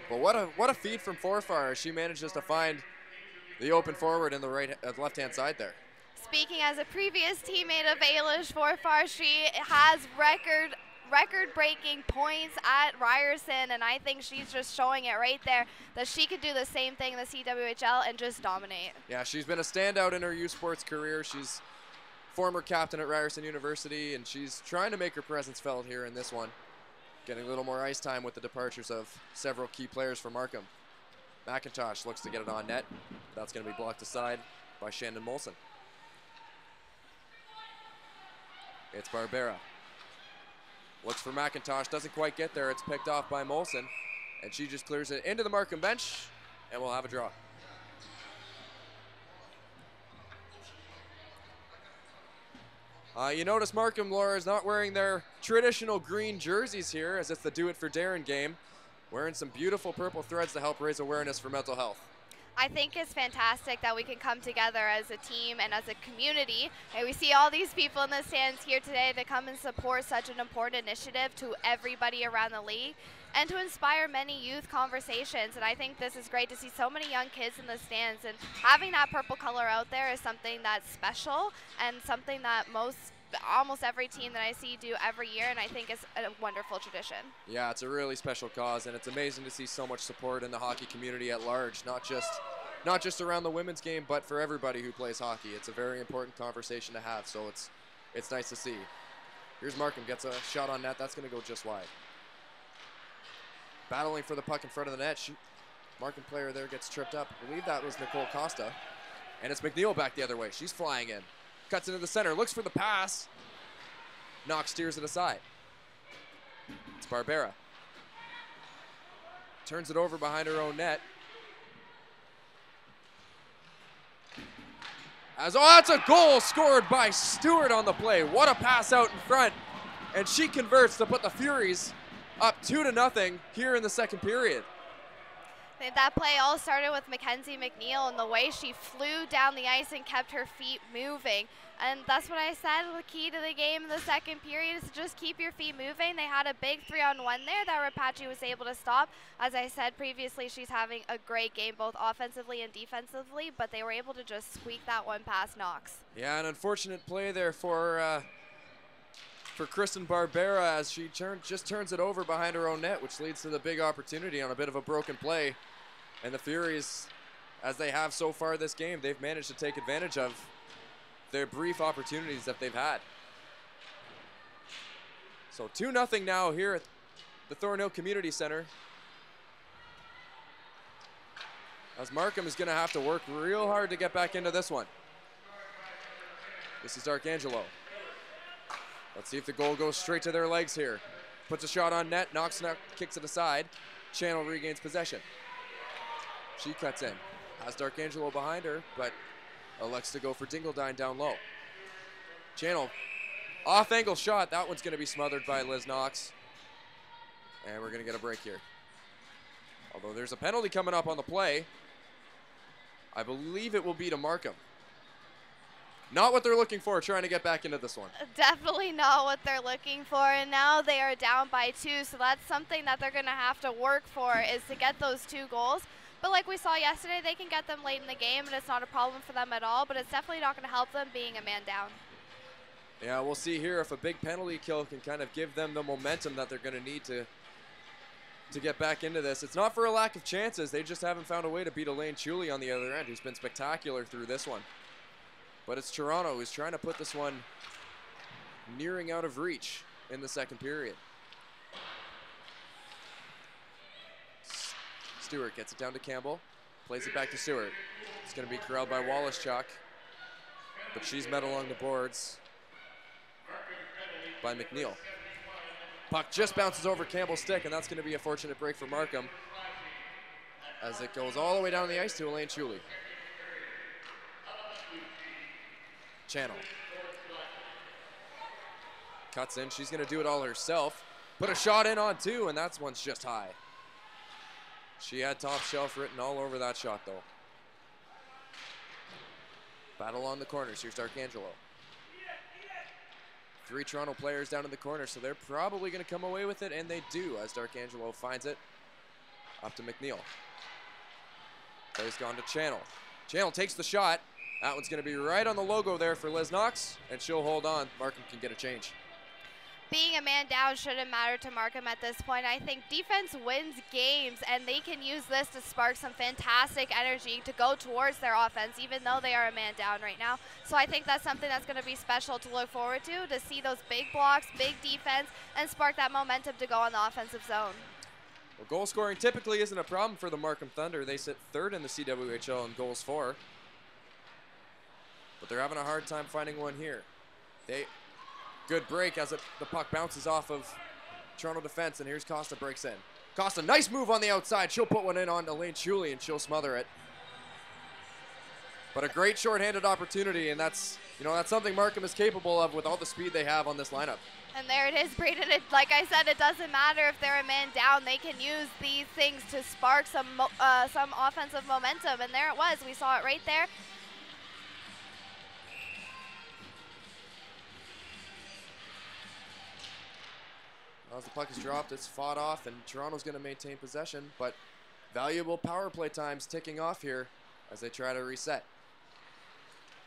But what a feed from Forfar as she manages to find the open forward in the left-hand side there. Speaking as a previous teammate of Ailish Forfar, she has record-breaking points at Ryerson, and I think she's just showing it right there that she could do the same thing in the CWHL and just dominate. Yeah, she's been a standout in her youth sports career. She's former captain at Ryerson University, and she's trying to make her presence felt here in this one. Getting a little more ice time with the departures of several key players for Markham. McIntosh looks to get it on net. That's going to be blocked aside by Shandon Molson. It's Barbera. Looks for McIntosh, doesn't quite get there. It's picked off by Molson, and she just clears it into the Markham bench, and we'll have a draw. You notice Markham, Laura, is not wearing their traditional green jerseys here, as it's the Do It For Darron game. Wearing some beautiful purple threads to help raise awareness for mental health. I think it's fantastic that we can come together as a team and as a community. And we see all these people in the stands here today to come and support such an important initiative to everybody around the league and to inspire many youth conversations. And I think this is great to see so many young kids in the stands. And having that purple color out there is something that's special and something that almost every team that I see do every year, and I think it's a wonderful tradition. Yeah, it's a really special cause, and it's amazing to see so much support in the hockey community at large, not just around the women's game, but for everybody who plays hockey. It's a very important conversation to have, so it's nice to see. Here's Markham, gets a shot on net. That's going to go just wide. Battling for the puck in front of the net. Markham player there gets tripped up. I believe that was Nicole Costa, and it's McNeil back the other way. She's flying in. Cuts into the center, looks for the pass. Knox steers it aside. It's Barbera. Turns it over behind her own net. That's a goal scored by Stewart on the play. What a pass out in front. And she converts to put the Furies up 2-0 here in the second period. That play all started with Mackenzie McNeil and the way she flew down the ice and kept her feet moving. And that's what I said, the key to the game in the second period is to just keep your feet moving. They had a big 3-on-1 there that Rapace was able to stop. As I said previously, she's having a great game both offensively and defensively, but they were able to just squeak that one past Knox. Yeah, an unfortunate play there for Kristen Barbera as she just turns it over behind her own net, which leads to the big opportunity on a bit of a broken play. And the Furies, as they have so far this game, they've managed to take advantage of their brief opportunities that they've had. So 2-0 now here at the Thornhill Community Centre. As Markham is going to have to work real hard to get back into this one. This is D'Arcangelo. Let's see if the goal goes straight to their legs here. Puts a shot on net, Knox kicks it aside. Channel regains possession. She cuts in. Has D'Arcangelo behind her, but elects to go for Dingledine down low. Channel, off-angle shot. That one's going to be smothered by Liz Knox. And we're going to get a break here. Although there's a penalty coming up on the play. I believe it will be to Markham. Not what they're looking for, trying to get back into this one. Definitely not what they're looking for, and now they are down by 2, so that's something that they're going to have to work for, is to get those 2 goals. But like we saw yesterday, they can get them late in the game, and it's not a problem for them at all, but it's definitely not going to help them being a man down. Yeah, we'll see here if a big penalty kill can kind of give them the momentum that they're going to need to get back into this. It's not for a lack of chances. They just haven't found a way to beat Elaine Chuley on the other end, who's been spectacular through this one. But it's Toronto who's trying to put this one nearing out of reach in the second period. Stewart gets it down to Campbell, plays it back to Stewart. It's going to be corralled by Wallaschuk, but she's met along the boards by McNeil. Puck just bounces over Campbell's stick, and that's going to be a fortunate break for Markham as it goes all the way down the ice to Elaine Chuley. Channel. Cuts in, she's going to do it all herself. Put a shot in on 2, and that one's just high. She had top shelf written all over that shot, though. Battle on the corners. Here's D'Arcangelo. 3 Toronto players down in the corner, so they're probably going to come away with it, and they do, as D'Arcangelo finds it up to McNeil. Play's gone to Channel. Channel takes the shot. That one's going to be right on the logo there for Liz Knox, and she'll hold on. Markham can get a change. Being a man down shouldn't matter to Markham at this point. I think defense wins games, and they can use this to spark some fantastic energy to go towards their offense, even though they are a man down right now. So I think that's something that's going to be special to look forward to see those big blocks, big defense, and spark that momentum to go on the offensive zone. Well, goal scoring typically isn't a problem for the Markham Thunder. They sit 3rd in the CWHL in goals for. But they're having a hard time finding one here. Good break as the puck bounces off of Toronto defense, and here's Costa breaks in. Costa, nice move on the outside. She'll put one in on Elaine Chuley, and she'll smother it. But a great shorthanded opportunity, and that's something Markham is capable of with all the speed they have on this lineup. And there it is, Braden. Like I said, it doesn't matter if they're a man down. They can use these things to spark some offensive momentum, and there it was. We saw it right there. As the puck is dropped, it's fought off, and Toronto's going to maintain possession, but valuable power play times ticking off here as they try to reset.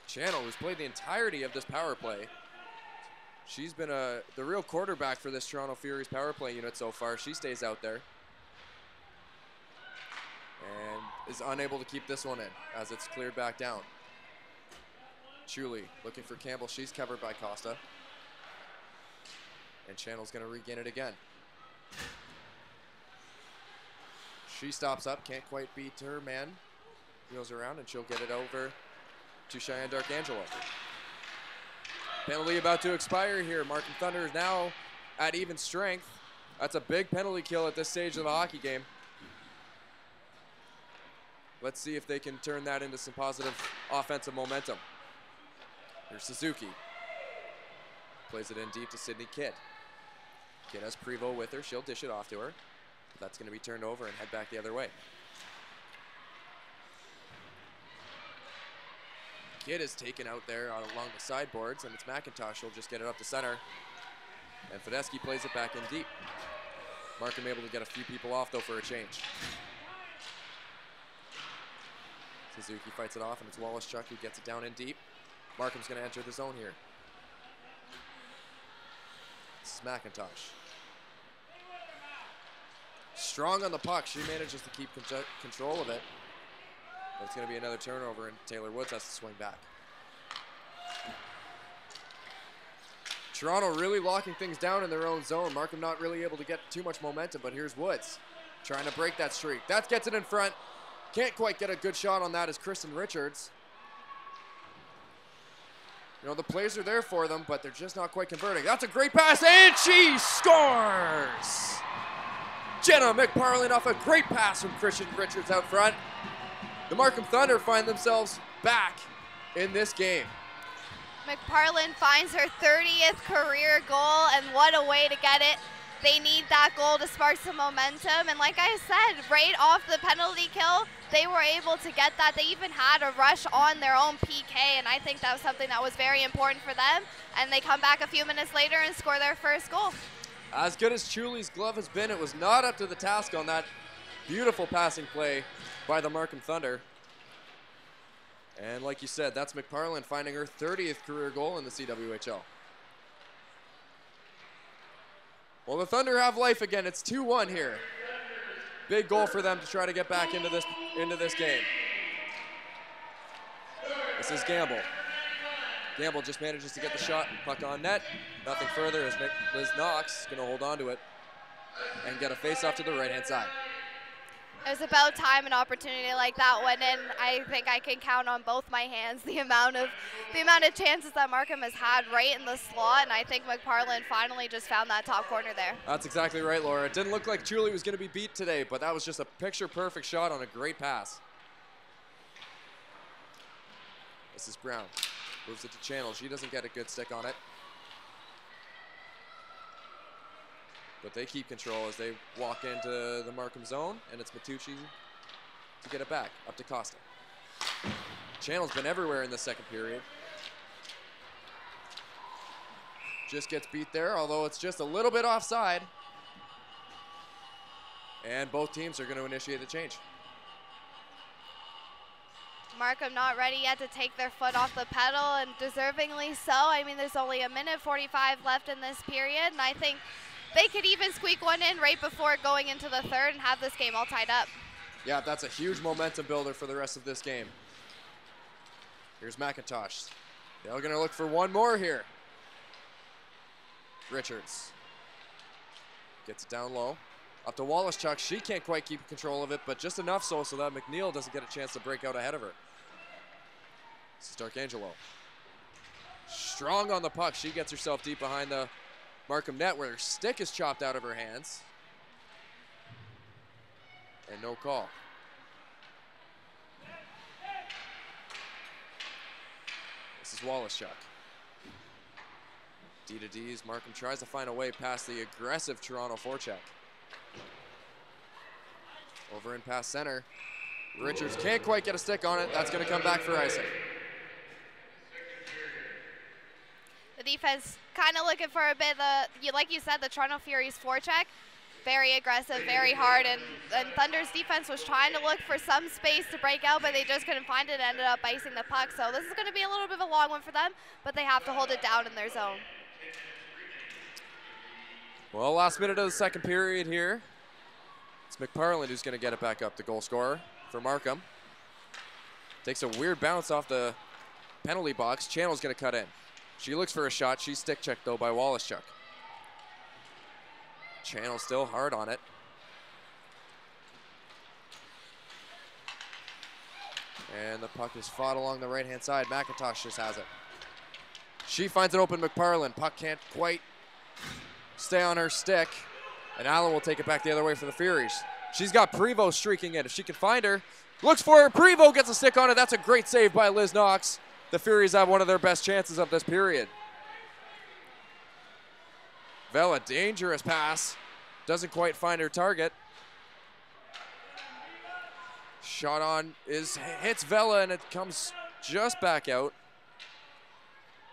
Channel, who's played the entirety of this power play, she's been the real quarterback for this Toronto Furies power play unit so far. She stays out there and is unable to keep this one in as it's cleared back down. Chuley looking for Campbell. She's covered by Costa. And Channel's going to regain it again. She stops up, can't quite beat her man. Wheels around, and she'll get it over to Cheyenne D'Arcangelo. Penalty about to expire here. Markham Thunder is now at even strength. That's a big penalty kill at this stage of the hockey game. Let's see if they can turn that into some positive offensive momentum. Here's Suzuki. Plays it in deep to Sydney Kidd. Kidd has Prevost with her. She'll dish it off to her. That's going to be turned over and head back the other way. Kidd is taken out there along the sideboards, and it's McIntosh who'll just get it up to center. And Fedeschi plays it back in deep. Markham able to get a few people off, though, for a change. Suzuki fights it off, and it's Wallace-Chuck who gets it down in deep. Markham's going to enter the zone here. This is McIntosh. Strong on the puck. She manages to keep control of it. But it's going to be another turnover, and Taylor Woods has to swing back. Toronto really locking things down in their own zone. Markham not really able to get too much momentum, but here's Woods trying to break that streak. That gets it in front. Can't quite get a good shot on that as Kristen Richards. You know, the plays are there for them, but they're just not quite converting. That's a great pass, and she scores! Jenna McParlin off a great pass from Kristen Richards out front. The Markham Thunder find themselves back in this game. McParlin finds her 30th career goal, and what a way to get it. They need that goal to spark some momentum, and like I said, right off the penalty kill, they were able to get that. They even had a rush on their own PK, and I think that was something that was very important for them, and they come back a few minutes later and score their first goal. As good as Chuli's glove has been, it was not up to the task on that beautiful passing play by the Markham Thunder. And like you said, that's McParlin finding her 30th career goal in the CWHL. Well, the Thunder have life again. It's 2-1 here. Big goal for them to try to get back into this game. This is Gamble. Gamble just manages to get the shot, puck on net. Nothing further as Liz Knox is going to hold on to it and get a face-off to the right-hand side. It was about time an opportunity like that went in. I think I can count on both my hands the amount of chances that Markham has had right in the slot, and I think McParlin finally just found that top corner there. That's exactly right, Laura. It didn't look like Chuli was going to be beat today, but that was just a picture-perfect shot on a great pass. This is Brown. Moves it to Channel. She doesn't get a good stick on it. But they keep control as they walk into the Markham zone, and it's Matucci to get it back, up to Costa. Channel's been everywhere in the second period. Just gets beat there, although it's just a little bit offside. And both teams are going to initiate the change. Markham not ready yet to take their foot off the pedal, and deservingly so. I mean, there's only 1:45 left in this period, and I think they could even squeak one in right before going into the third and have this game all tied up. Yeah, that's a huge momentum builder for the rest of this game. Here's McIntosh. They're going to look for one more here. Richards gets it down low. Up to Wallace-Chuck. She can't quite keep control of it, but just enough so that McNeil doesn't get a chance to break out ahead of her. This is Darkangelo. Strong on the puck. She gets herself deep behind the Markham net where her stick is chopped out of her hands. And no call. This is Wallace-Chuck. D to D's. Markham tries to find a way past the aggressive Toronto forecheck. Over and past center. Richards can't quite get a stick on it. That's going to come back for icing. The defense kind of looking for a bit of, like you said, the Toronto Furies forecheck. Very aggressive, very hard, and Thunder's defense was trying to look for some space to break out, but they just couldn't find it and ended up icing the puck. So this is going to be a little bit of a long one for them, but they have to hold it down in their zone. Well, last minute of the second period here. It's McParlin who's going to get it back up, the goal scorer for Markham. Takes a weird bounce off the penalty box. Channel's going to cut in. She looks for a shot. She's stick checked, though, by Wallace-Chuck. Channel still hard on it. And the puck is fought along the right-hand side. McIntosh just has it. She finds an open McParlin. Puck can't quite stay on her stick. And Allen will take it back the other way for the Furies. She's got Prevost streaking in. If she can find her, looks for her. Prevost gets a stick on it. That's a great save by Liz Knox. The Furies have one of their best chances of this period. Vela, dangerous pass. Doesn't quite find her target. Shot on hits Vela, and it comes just back out.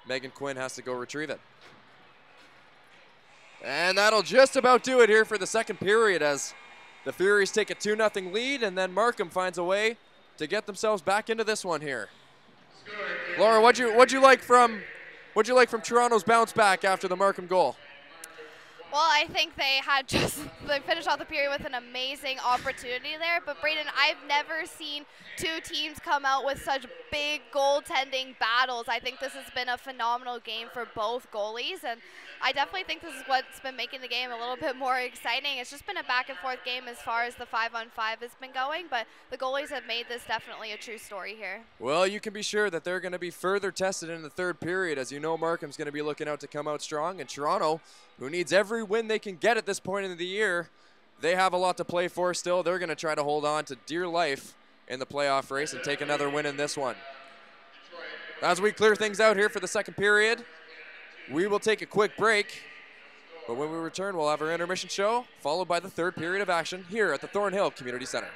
Megan Quinn has to go retrieve it. And that'll just about do it here for the second period as the Furies take a 2-0 lead, and then Markham finds a way to get themselves back into this one here. Laura, what'd you like from Toronto's bounce back after the Markham goal? Well, I think they finished off the period with an amazing opportunity there. But Brayden, I've never seen two teams come out with such big goaltending battles. I think this has been a phenomenal game for both goalies, and I definitely think this is what's been making the game a little bit more exciting. It's just been a back and forth game as far as the 5-on-5 has been going, but the goalies have made this definitely a true story here. Well, you can be sure that they're going to be further tested in the third period, as you know Markham's going to be looking out to come out strong, and Toronto, who needs every win they can get at this point in the year, they have a lot to play for still. They're going to try to hold on to dear life in the playoff race and take another win in this one. As we clear things out here for the second period, we will take a quick break, but when we return, we'll have our intermission show, followed by the third period of action here at the Thornhill Community Centre.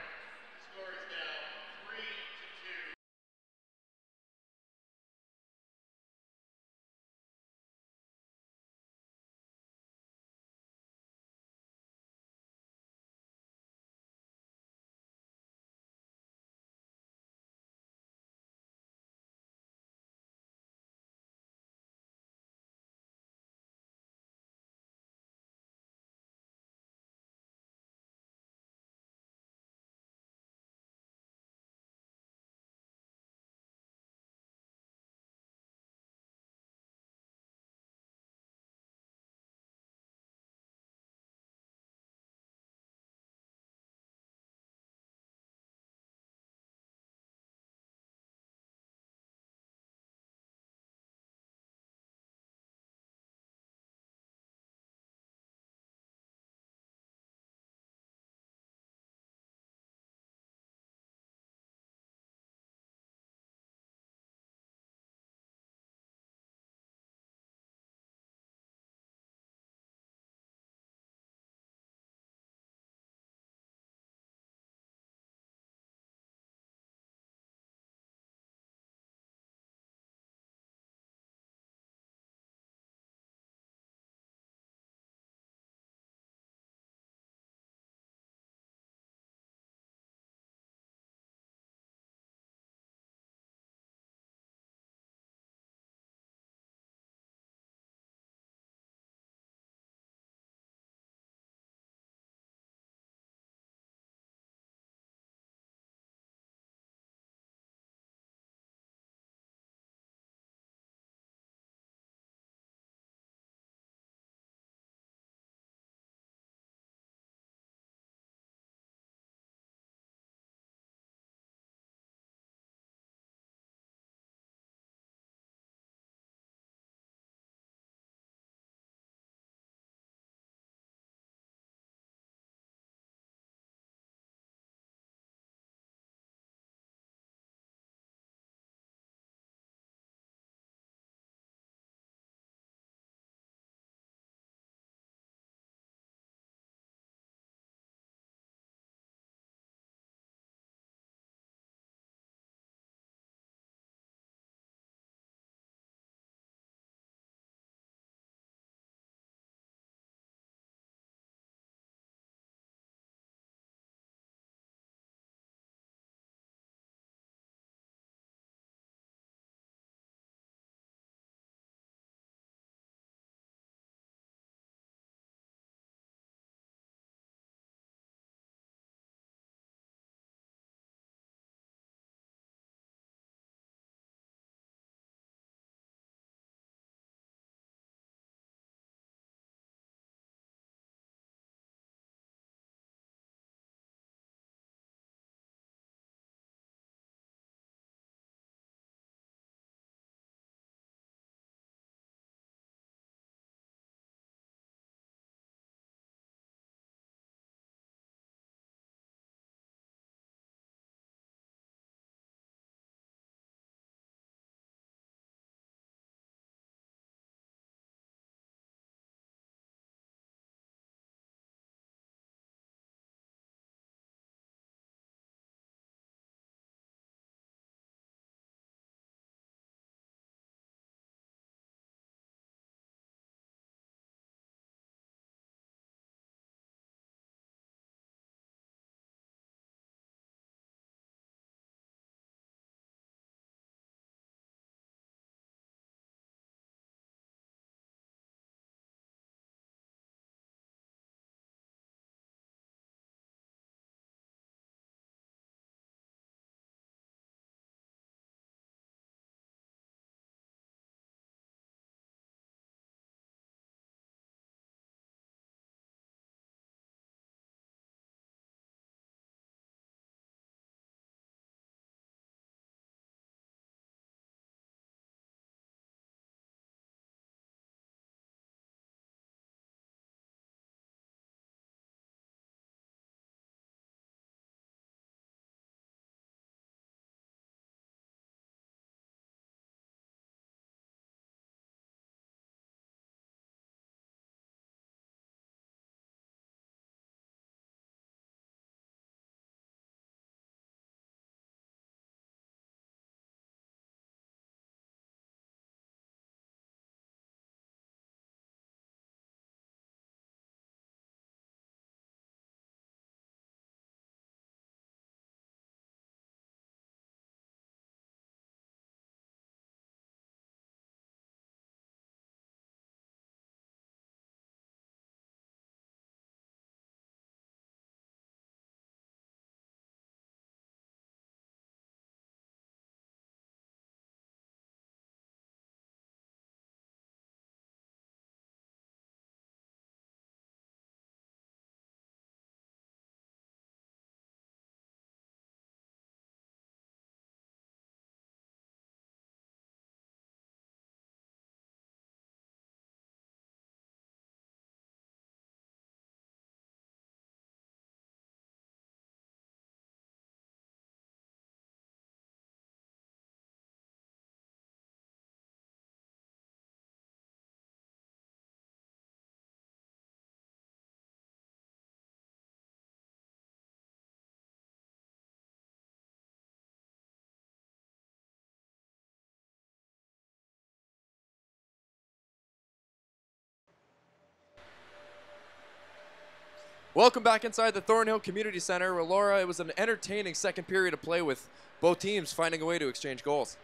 Welcome back inside the Thornhill Community Centre. Well, Laura, it was an entertaining second period of play with both teams finding a way to exchange goals.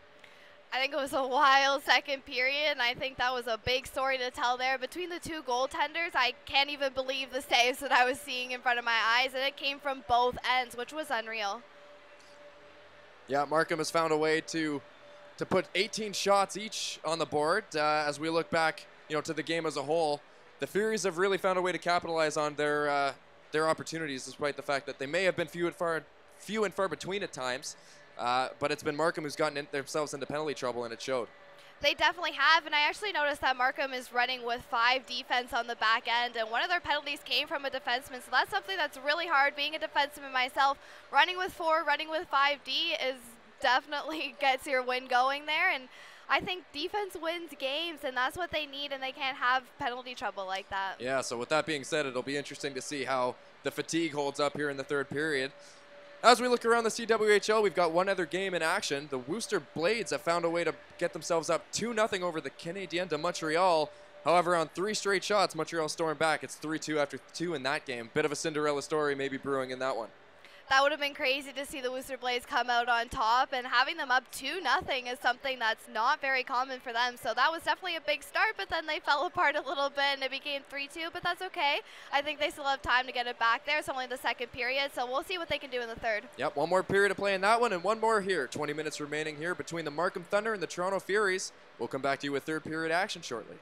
I think it was a wild second period, and I think that was a big story to tell there. Between the two goaltenders, I can't even believe the saves that I was seeing in front of my eyes, and it came from both ends, which was unreal. Yeah, Markham has found a way to put 18 shots each on the board. As we look back, to the game as a whole, the Furies have really found a way to capitalize on their opportunities, despite the fact that they may have been few and far between at times. But it's been Markham who's gotten themselves into penalty trouble, and it showed. They definitely have, and I actually noticed that Markham is running with 5 defense on the back end, and one of their penalties came from a defenseman, so that's something that's really hard. Being a defenseman myself, running with 4, running with 5D is definitely gets your win going there, and I think defense wins games, and that's what they need, and they can't have penalty trouble like that. Yeah, so with that being said, it'll be interesting to see how the fatigue holds up here in the third period. As we look around the CWHL, we've got one other game in action. The Worcester Blades have found a way to get themselves up 2-0 over the Canadiens de Montreal. However, on 3 straight shots, Montreal stormed back. It's 3-2 after 2 in that game. Bit of a Cinderella story maybe brewing in that one. That would have been crazy to see the Worcester Blades come out on top, and having them up 2-0 is something that's not very common for them. So that was definitely a big start, but then they fell apart a little bit and it became 3-2, but that's okay. I think they still have time to get it back there. It's only the second period, so we'll see what they can do in the third. Yep, one more period to play in that one and one more here. 20 minutes remaining here between the Markham Thunder and the Toronto Furies. We'll come back to you with third period action shortly.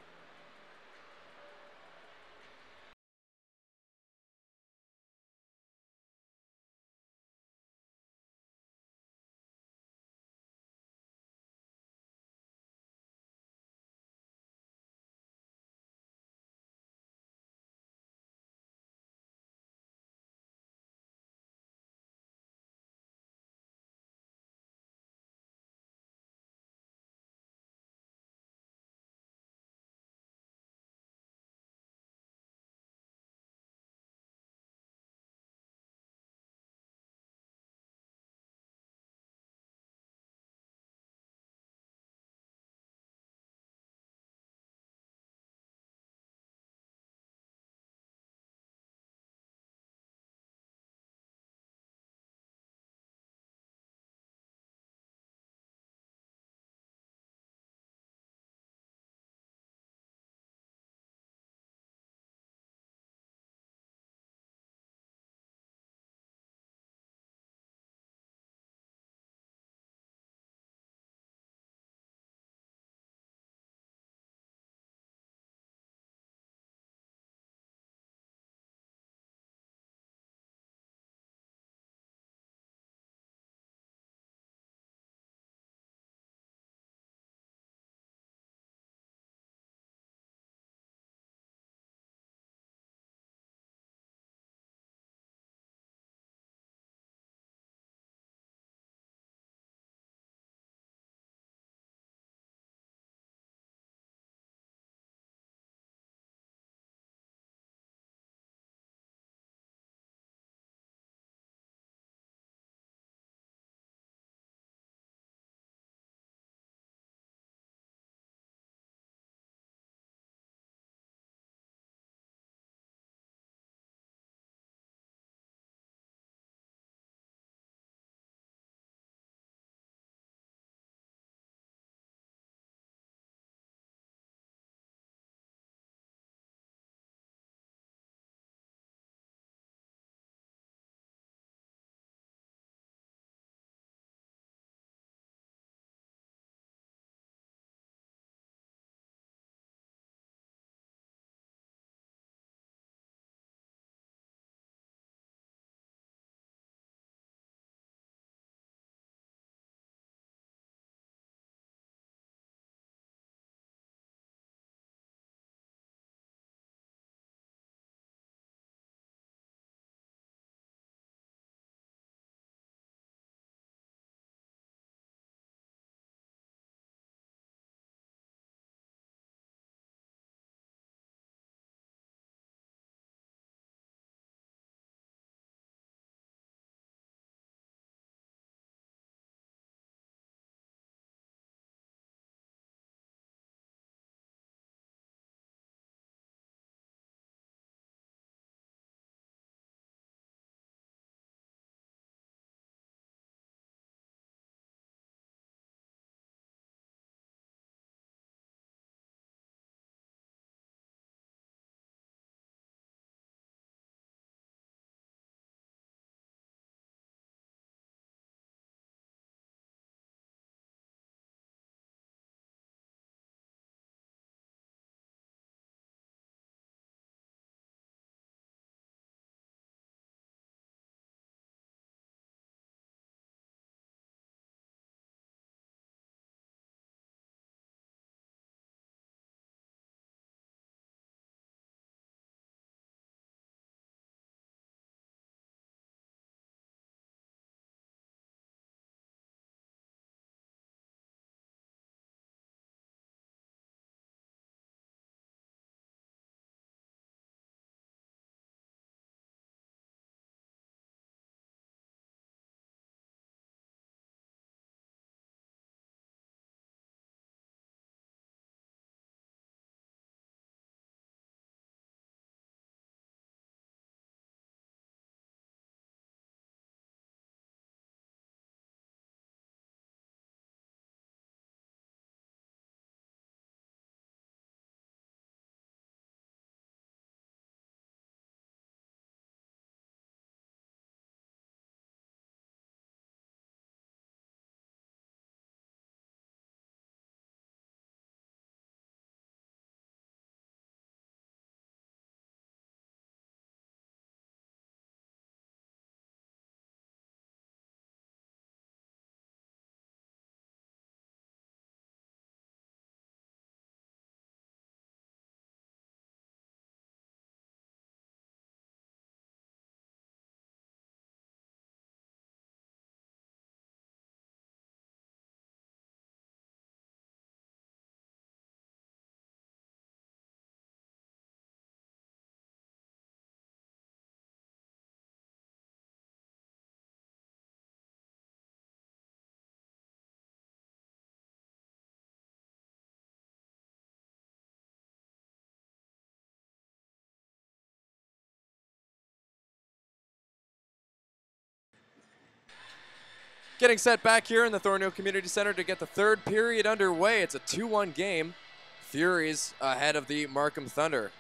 Getting set back here in the Thornhill Community Centre to get the third period underway. It's a 2-1 game. Furies ahead of the Markham Thunder.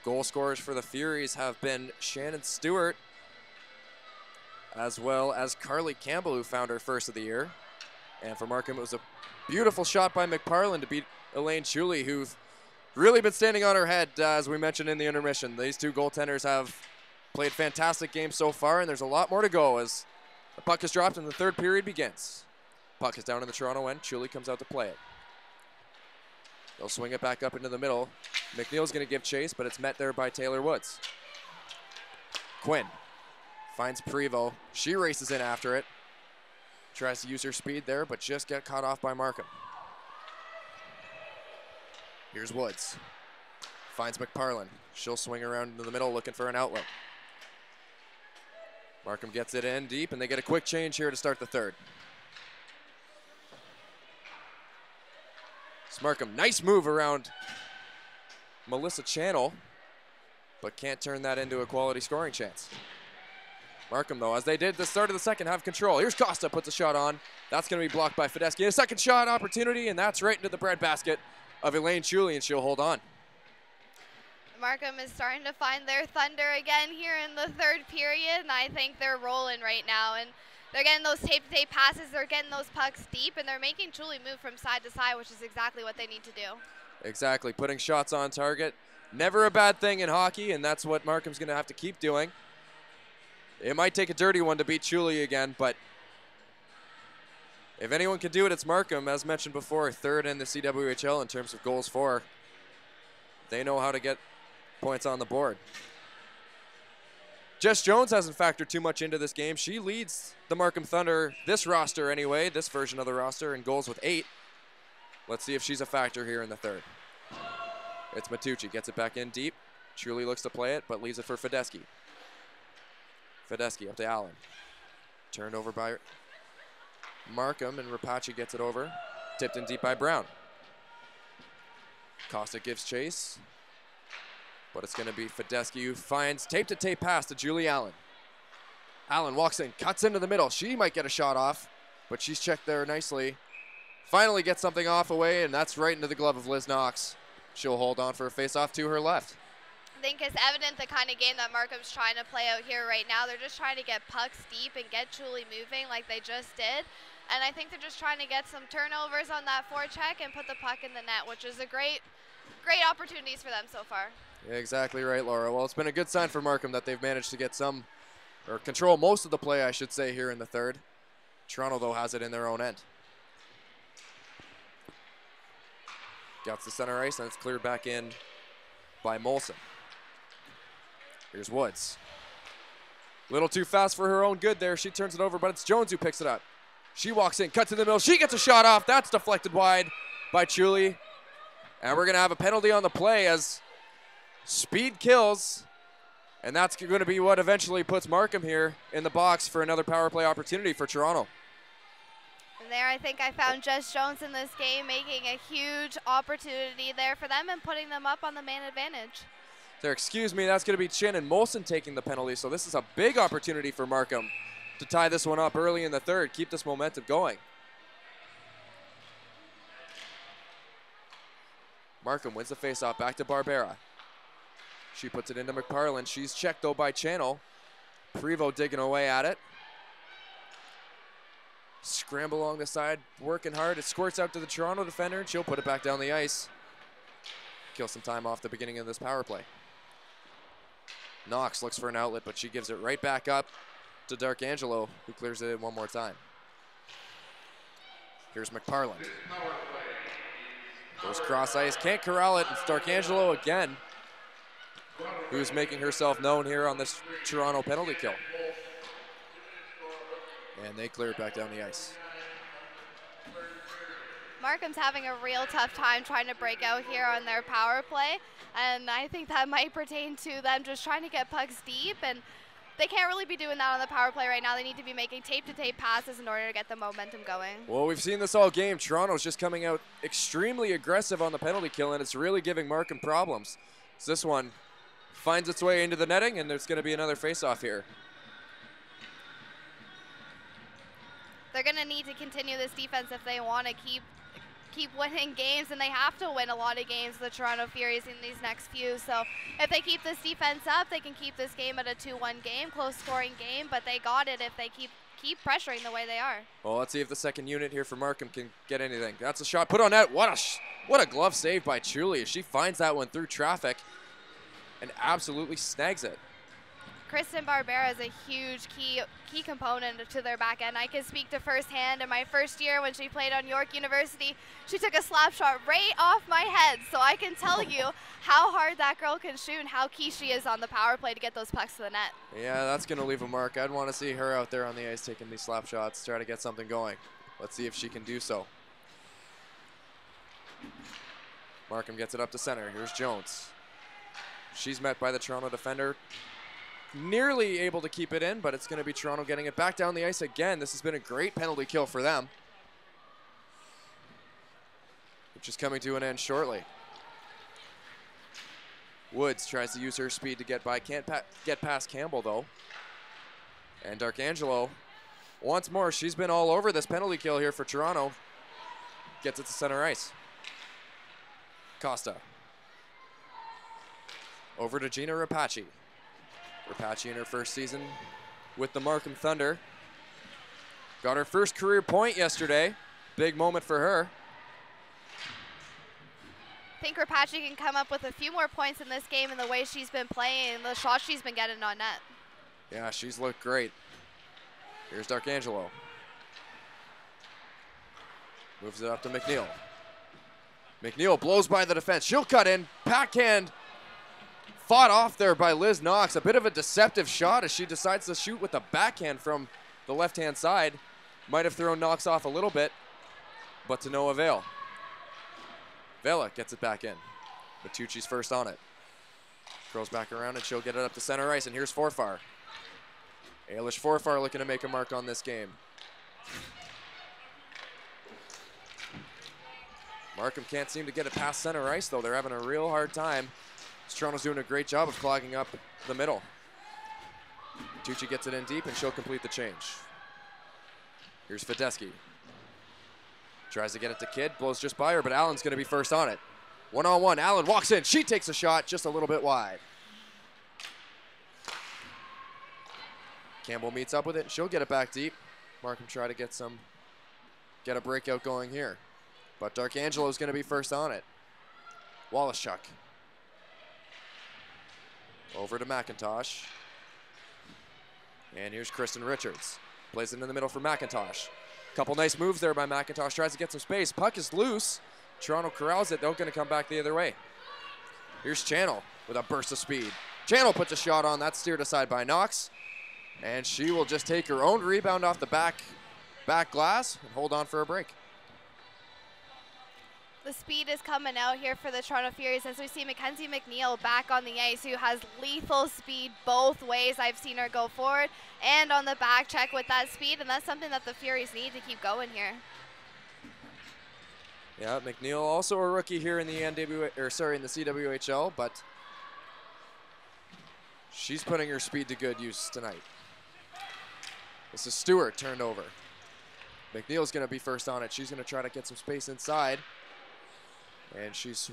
Goal scorers for the Furies have been Shannon Stewart, as well as Carly Campbell, who found her first of the year. And for Markham, it was a beautiful shot by McParland to beat Elaine Chuley, who's really been standing on her head, as we mentioned in the intermission. These two goaltenders have played fantastic games so far, and there's a lot more to go as the puck is dropped and the third period begins. Puck is down in the Toronto end. Chuley comes out to play it. They'll swing it back up into the middle. McNeil's going to give chase, but it's met there by Taylor Woods. Quinn finds Prevost. She races in after it. Tries to use her speed there, but just get caught off by Markham. Here's Woods. Finds McParland. She'll swing around into the middle looking for an outlet. Markham gets it in deep, and they get a quick change here to start the third. It's Markham, nice move around Melissa Channel, but can't turn that into a quality scoring chance. Markham, though, as they did at the start of the second, have control. Here's Costa, puts a shot on. That's going to be blocked by Fedeschi. A second shot opportunity, and that's right into the breadbasket of Elaine Chuley, and she'll hold on. Markham is starting to find their thunder again here in the third period, and I think they're rolling right now. And they're getting those tape-to-tape passes, they're getting those pucks deep, and they're making Chuley move from side to side, which is exactly what they need to do. Exactly, putting shots on target. Never a bad thing in hockey, and that's what Markham's going to have to keep doing. It might take a dirty one to beat Chuley again, but if anyone can do it, it's Markham. As mentioned before, third in the CWHL in terms of goals for. They know how to get points on the board. Jess Jones hasn't factored too much into this game. She leads the Markham Thunder, this roster anyway, this version of the roster, in goals with 8. Let's see if she's a factor here in the third. It's Matucci, gets it back in deep. Chuley looks to play it, but leaves it for Fedeschi. Fedeschi up to Allen. Turned over by Markham, and Rapace gets it over. Tipped in deep by Brown. Costa gives chase, but it's going to be Fedeschi who finds tape-to-tape pass to Julie Allen. Allen walks in, cuts into the middle. She might get a shot off, but she's checked there nicely. Finally gets something off away, and that's right into the glove of Liz Knox. She'll hold on for a face-off to her left. I think it's evident the kind of game that Markham's trying to play out here right now. They're just trying to get pucks deep and get Chuley moving like they just did. And I think they're just trying to get some turnovers on that forecheck and put the puck in the net, which is a great opportunities for them so far. Yeah, exactly right, Laura. Well, it's been a good sign for Markham that they've managed to get some, or control most of the play, I should say, here in the third. Toronto, though, has it in their own end. Gets the center ice, and it's cleared back in by Molson. Here's Woods. A little too fast for her own good there. She turns it over, but it's Jones who picks it up. She walks in, cuts in the middle. She gets a shot off. That's deflected wide by Chuley. And we're going to have a penalty on the play as speed kills. And that's going to be what eventually puts Markham here in the box for another power play opportunity for Toronto. And there I think I found Jess Jones in this game making a huge opportunity there for them and putting them up on the man advantage. There, excuse me, that's going to be Chin and Molson taking the penalty. So this is a big opportunity for Markham to tie this one up early in the third, keep this momentum going. Markham wins the faceoff, back to Barbera. She puts it into McParland. She's checked, though, by Channel. Prevost digging away at it. Scramble along the side, working hard. It squirts out to the Toronto defender, and she'll put it back down the ice. Kill some time off the beginning of this power play. Knox looks for an outlet, but she gives it right back up to Darkangelo, who clears it in one more time. Here's McParland. Goes cross ice, can't corral it. It's Darkangelo again, who's making herself known here on this Toronto penalty kill. And they clear it back down the ice. Markham's having a real tough time trying to break out here on their power play, and I think that might pertain to them just trying to get pucks deep, and they can't really be doing that on the power play right now. They need to be making tape-to-tape passes in order to get the momentum going. Well, we've seen this all game. Toronto's just coming out extremely aggressive on the penalty kill, and it's really giving Markham problems. So this one finds its way into the netting, and there's going to be another face-off here. They're going to need to continue this defense if they want to keep winning games, and they have to win a lot of games, the Toronto Furies, in these next few. So if they keep this defense up, they can keep this game at a 2-1 game, close-scoring game, but they got it if they keep pressuring the way they are. Well, let's see if the second unit here for Markham can get anything. That's a shot put on net. What a glove save by Julia. She finds that one through traffic and absolutely snags it. Kristen Barbera is a huge key component to their back end. I can speak to firsthand. In my first year when she played on York University, she took a slap shot right off my head. So I can tell you how hard that girl can shoot and how key she is on the power play to get those pucks to the net. Yeah, that's going to leave a mark. I'd want to see her out there on the ice taking these slap shots, try to get something going. Let's see if she can do so. Markham gets it up to center. Here's Jones. She's met by the Toronto defender. Nearly able to keep it in, but it's going to be Toronto getting it back down the ice again. This has been a great penalty kill for them, which is coming to an end shortly. Woods tries to use her speed to get by. Can't get past Campbell, though. And D'Arcangelo, once more, she's been all over this penalty kill here for Toronto. Gets it to center ice. Costa. Over to Gina Rapace. Rapace in her first season with the Markham Thunder. Got her first career point yesterday. Big moment for her. I think Rapace can come up with a few more points in this game in the way she's been playing and the shots she's been getting on net. Yeah, she's looked great. Here's D'Arcangelo. Moves it up to McNeil. McNeil blows by the defense. She'll cut in. Backhand. Fought off there by Liz Knox. A bit of a deceptive shot as she decides to shoot with a backhand from the left-hand side. Might have thrown Knox off a little bit, but to no avail. Vela gets it back in. Matucci's first on it. Curls back around and she'll get it up to center ice, and here's Forfar. Ailish Forfar looking to make a mark on this game. Markham can't seem to get it past center ice, though. They're having a real hard time. Toronto's doing a great job of clogging up the middle. Tucci gets it in deep, and she'll complete the change. Here's Fedeski. Tries to get it to Kidd, blows just by her, but Allen's going to be first on it. One-on-one, Allen walks in. She takes a shot just a little bit wide. Campbell meets up with it, and she'll get it back deep. Markham try to get a breakout going here. But D'Arcangelo's going to be first on it. Wallachuk. Over to McIntosh. And here's Kristen Richards. Plays it in the middle for McIntosh. Couple nice moves there by McIntosh. Tries to get some space. Puck is loose. Toronto corrals it. They're going to come back the other way. Here's Channel with a burst of speed. Channel puts a shot on. That's steered aside by Knox. And she will just take her own rebound off the back glass and hold on for a break. The speed is coming out here for the Toronto Furies as we see Mackenzie McNeil back on the ice, who has lethal speed both ways. I've seen her go forward and on the back check with that speed, and that's something that the Furies need to keep going here. Yeah, McNeil also a rookie here in the in the CWHL, but she's putting her speed to good use tonight. This is Stewart turned over. McNeil's going to be first on it. She's going to try to get some space inside. And she's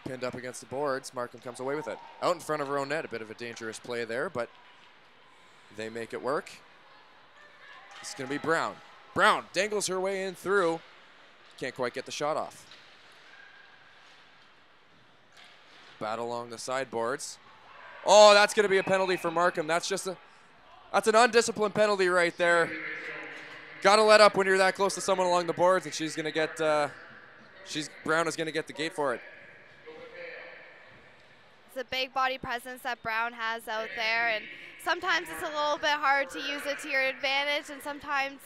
pinned up against the boards. Markham comes away with it. Out in front of her own net, a bit of a dangerous play there, but they make it work. It's going to be Brown. Brown dangles her way in through. Can't quite get the shot off. Battle along the sideboards. Oh, that's going to be a penalty for Markham. That's an undisciplined penalty right there. Got to let up when you're that close to someone along the boards, and she's going to get... Brown is going to get the gate for it. It's a big body presence that Brown has out there, and sometimes it's a little bit hard to use it to your advantage, and sometimes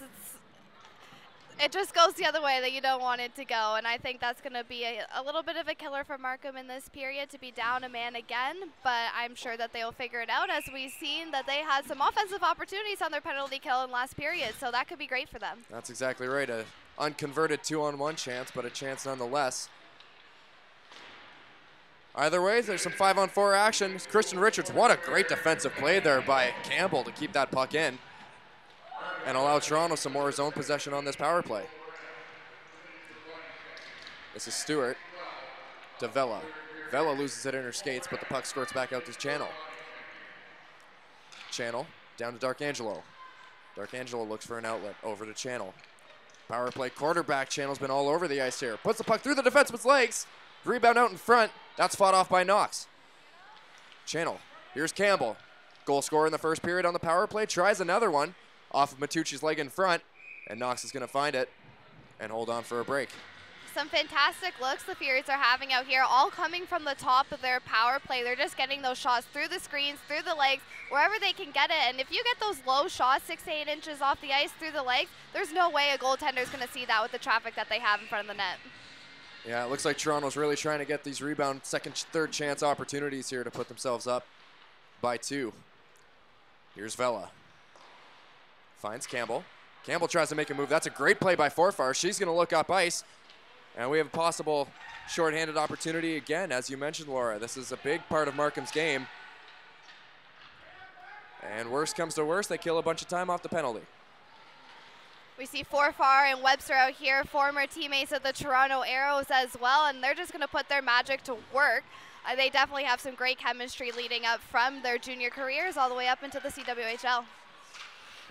it just goes the other way that you don't want it to go. And I think that's going to be a little bit of a killer for Markham in this period to be down a man again, but I'm sure that they'll figure it out, as we've seen that they had some offensive opportunities on their penalty kill in last period, so that could be great for them. That's exactly right. A unconverted 2-on-1 chance, but a chance nonetheless. Either way, there's some 5-on-4 action. Kristen Richards, what a great defensive play there by Campbell to keep that puck in. and allow Toronto some more zone possession on this power play. This is Stewart to Vela. Vela loses it in her skates, but the puck squirts back out to Channel. Channel down to Darkangelo. Darkangelo looks for an outlet over to Channel. Power play quarterback. Channel's been all over the ice here. Puts the puck through the defenseman's legs. Rebound out in front. That's fought off by Knox. Channel. Here's Campbell. Goal scorer in the first period on the power play. Tries another one off of Matucci's leg in front. And Knox is going to find it and hold on for a break. Some fantastic looks the Furies are having out here, all coming from the top of their power play. They're just getting those shots through the screens, through the legs, wherever they can get it. And if you get those low shots, 6 to 8 inches off the ice through the legs, there's no way a goaltender is going to see that with the traffic that they have in front of the net. Yeah, it looks like Toronto's really trying to get these rebound, second, third chance opportunities here to put themselves up by 2. Here's Vela. Finds Campbell. Campbell tries to make a move. That's a great play by Forfar. She's going to look up ice. And we have a possible shorthanded opportunity again, as you mentioned, Laura. This is a big part of Markham's game. And worst comes to worst, they kill a bunch of time off the penalty. We see Forfar and Webster out here, former teammates of the Toronto Arrows as well, and they're just going to put their magic to work. They definitely have some great chemistry leading up from their junior careers all the way up into the CWHL.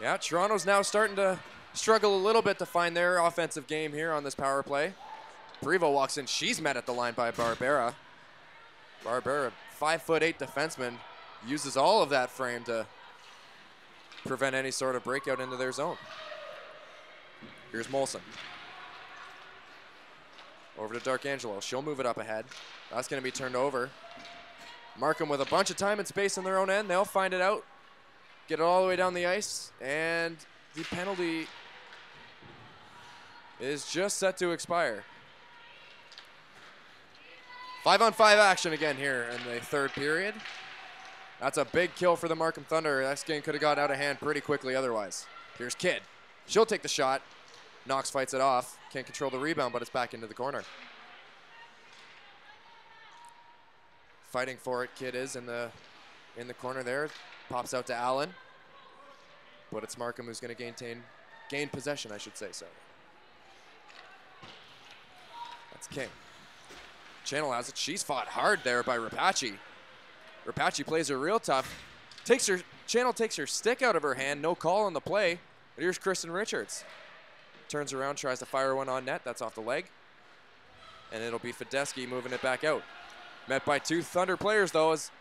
Yeah, Toronto's now starting to struggle a little bit to find their offensive game here on this power play. Prevo walks in. She's met at the line by Barbera. Barbera, 5'8" defenseman, uses all of that frame to prevent any sort of breakout into their zone. Here's Molson. Over to Darkangelo. She'll move it up ahead. That's going to be turned over. Markham with a bunch of time and space on their own end. They'll find it out. Get it all the way down the ice. And the penalty is just set to expire. 5-on-5 action again here in the third period. That's a big kill for the Markham Thunder. This game could have got out of hand pretty quickly otherwise. Here's Kidd. She'll take the shot. Knox fights it off. Can't control the rebound, but it's back into the corner. Fighting for it, Kidd is in the corner there. Pops out to Allen. But it's Markham who's going to gain possession, I should say so. That's King. Channel has it. She's fought hard there by Rapace. Rapace plays her real tough. Channel takes her stick out of her hand. No call on the play. But here's Kristen Richards. Turns around, tries to fire one on net. That's off the leg. And it'll be Fedeski moving it back out. Met by 2 Thunder players, though, as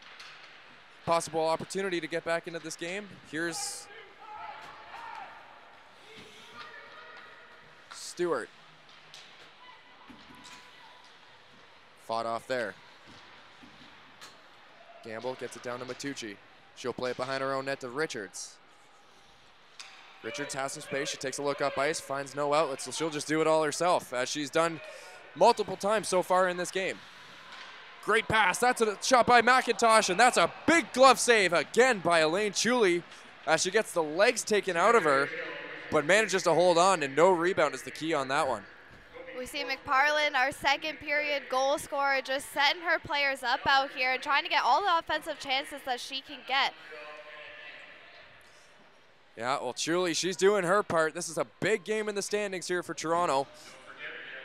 possible opportunity to get back into this game. Here's Stewart. Fought off there. Gamble gets it down to Matucci. She'll play it behind her own net to Richards. Richards has some space. She takes a look up ice, finds no outlet, so she'll just do it all herself, as she's done multiple times so far in this game. Great pass. That's a shot by McIntosh, and that's a big glove save again by Elaine Chuli, as she gets the legs taken out of her, but manages to hold on, and no rebound is the key on that one. We see McParland, our second period goal scorer, just setting her players up out here and trying to get all the offensive chances that she can get. Yeah, well, Chuli, she's doing her part. This is a big game in the standings here for Toronto,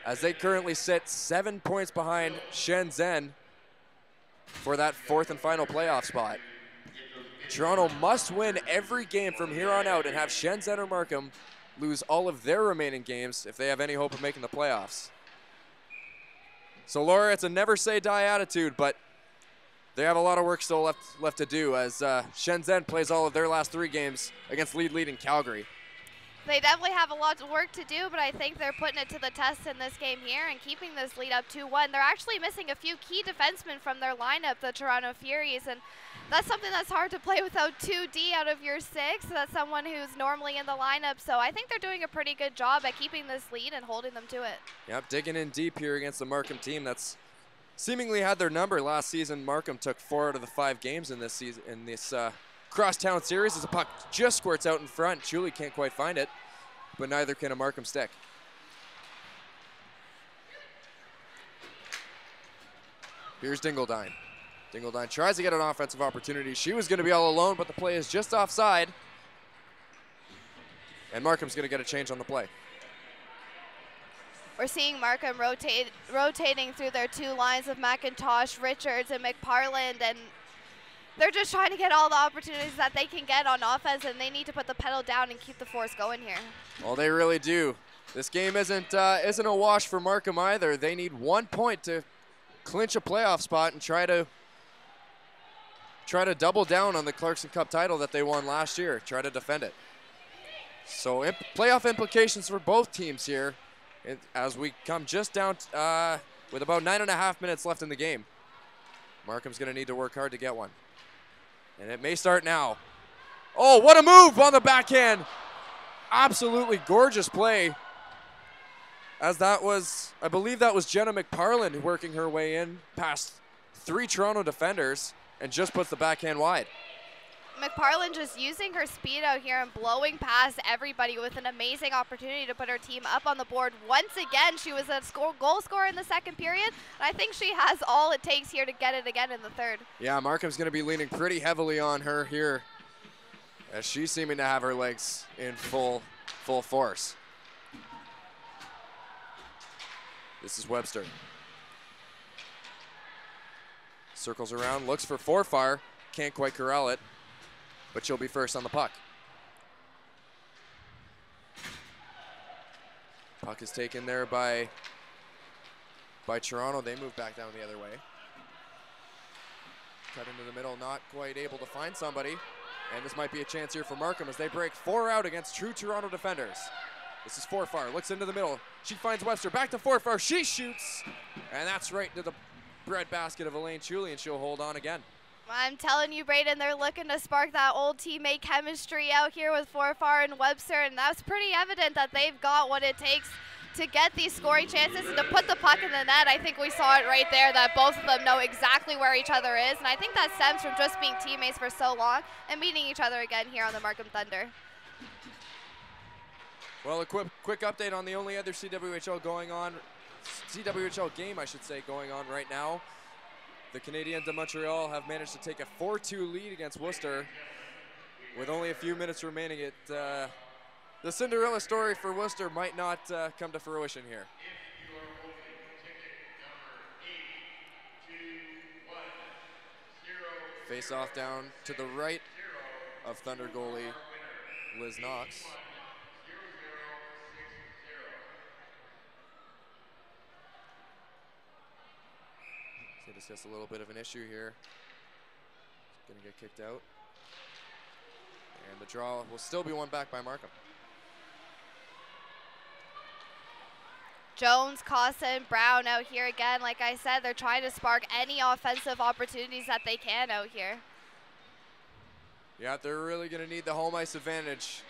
as they currently sit 7 points behind Shenzhen for that 4th and final playoff spot. Toronto must win every game from here on out and have Shenzhen or Markham lose all of their remaining games if they have any hope of making the playoffs. So, Laura, it's a never say die attitude, but they have a lot of work still left to do, as Shenzhen plays all of their last 3 games against leading Calgary. They definitely have a lot of work to do, but I think they're putting it to the test in this game here and keeping this lead up 2-1. They're actually missing a few key defensemen from their lineup, the Toronto Furies, and that's something that's hard to play without 2D out of your 6. That's someone who's normally in the lineup, so I think they're doing a pretty good job at keeping this lead and holding them to it. Yep, digging in deep here against the Markham team that's seemingly had their number last season. Markham took 4 out of the 5 games in this season, in this crosstown series, as the puck just squirts out in front. Chuli can't quite find it, but neither can a Markham stick. Here's Dingledine. Dingledine tries to get an offensive opportunity. She was going to be all alone, but the play is just offside. And Markham's going to get a change on the play. We're seeing Markham rotating through their two lines of McIntosh, Richards, and McParland, and they're just trying to get all the opportunities that they can get on offense, and they need to put the pedal down and keep the force going here. Well, they really do. This game isn't a wash for Markham either. They need 1 point to clinch a playoff spot and try to double down on the Clarkson Cup title that they won last year. Try to defend it. So playoff implications for both teams here as we come just down with about 9.5 minutes left in the game. Markham's going to need to work hard to get one. And it may start now. Oh, what a move on the backhand. Absolutely gorgeous play. As that was, I believe that was Jenna McParland working her way in past 3 Toronto defenders and just puts the backhand wide. McParland just using her speed out here and blowing past everybody with an amazing opportunity to put her team up on the board. Once again, she was a goal scorer in the second period, and I think she has all it takes here to get it again in the third. Yeah, Markham's going to be leaning pretty heavily on her here as she's seeming to have her legs in full force. This is Webster. Circles around, looks for Forfar, can't quite corral it, but she'll be first on the puck. Puck is taken there by Toronto. They move back down the other way. Cut into the middle, not quite able to find somebody. And this might be a chance here for Markham as they break 4 out against true Toronto defenders. This is Forfar, looks into the middle. She finds Webster, back to Forfar, she shoots! And that's right into the breadbasket of Elaine Chuley, and she'll hold on again. I'm telling you, Brayden, they're looking to spark that old teammate chemistry out here with Forfar and Webster, and that's pretty evident that they've got what it takes to get these scoring chances and to put the puck in the net. I think we saw it right there that both of them know exactly where each other is, and I think that stems from just being teammates for so long and meeting each other again here on the Markham Thunder. Well, a quick update on the only other CWHL game, I should say, going on right now. The Canadiens de Montreal have managed to take a 4-2 lead against Worcester with only a few minutes remaining. The Cinderella story for Worcester might not come to fruition here. Face off down to the right of Thunder goalie Liz Knox. It's just a little bit of an issue here. Gonna get kicked out. And the draw will still be won back by Markham. Jones, Costa, and Brown out here again. Like I said, they're trying to spark any offensive opportunities that they can out here. Yeah, they're really gonna need the home ice advantage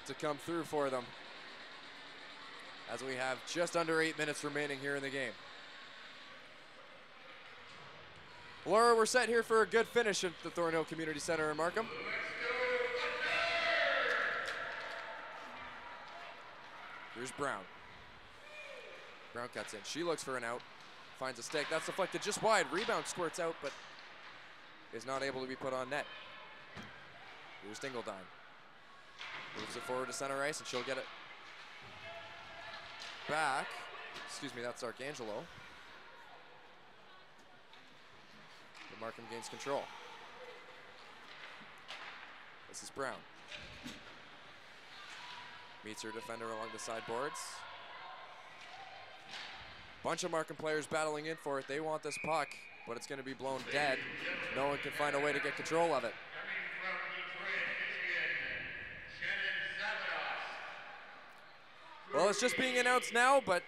to come through for them, as we have just under 8 minutes remaining here in the game. Laura, we're set here for a good finish at the Thornhill Community Centre in Markham. Here's Brown. Brown cuts in. She looks for an out. Finds a stick. That's deflected just wide. Rebound squirts out, but is not able to be put on net. Here's Dingledine. Moves it forward to center ice, and she'll get it back. Excuse me, that's Arcangelo. Markham gains control. This is Brown. Meets her defender along the sideboards. Bunch of Markham players battling in for it. They want this puck, but it's going to be blown dead. No one can find a way to get control of it. Well, it's just being announced now, but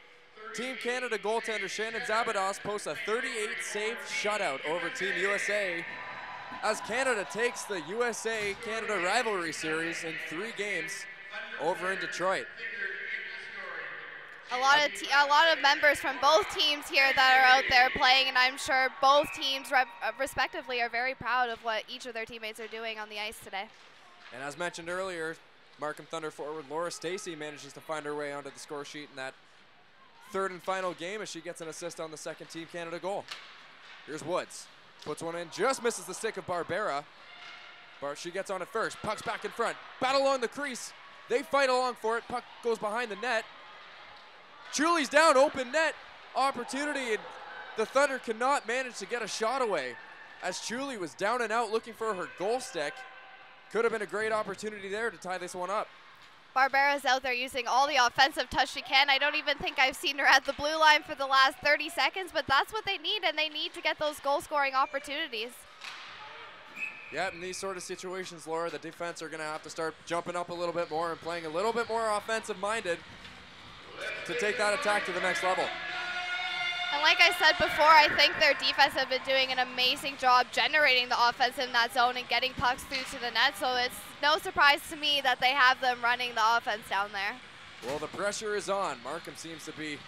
Team Canada goaltender Shannon Zabados posts a 38-save shutout over Team USA as Canada takes the USA-Canada rivalry series in 3 games over in Detroit. A lot of members from both teams here that are out there playing, and I'm sure both teams respectively are very proud of what each of their teammates are doing on the ice today. And as mentioned earlier, Markham Thunder forward Laura Stacey manages to find her way onto the score sheet in that 3rd and final game as she gets an assist on the second Team Canada goal. Here's Woods. Puts one in, just misses the stick of Barbera. She gets on it first. Puck's back in front. Battle along the crease. They fight along for it. Puck goes behind the net. Juli's down, open net opportunity, and the Thunder cannot manage to get a shot away as Julie was down and out looking for her goal stick. Could have been a great opportunity there to tie this one up. Barbera's out there using all the offensive touch she can. I don't even think I've seen her at the blue line for the last 30 seconds, but that's what they need, and they need to get those goal-scoring opportunities. Yeah, in these sort of situations, Laura, the defense are going to have to start jumping up a little bit more and playing a little bit more offensive-minded to take that attack to the next level. And like I said before, I think their defense have been doing an amazing job generating the offense in that zone and getting pucks through to the net, so it's no surprise to me that they have them running the offense down there. Well, the pressure is on. Markham seems to be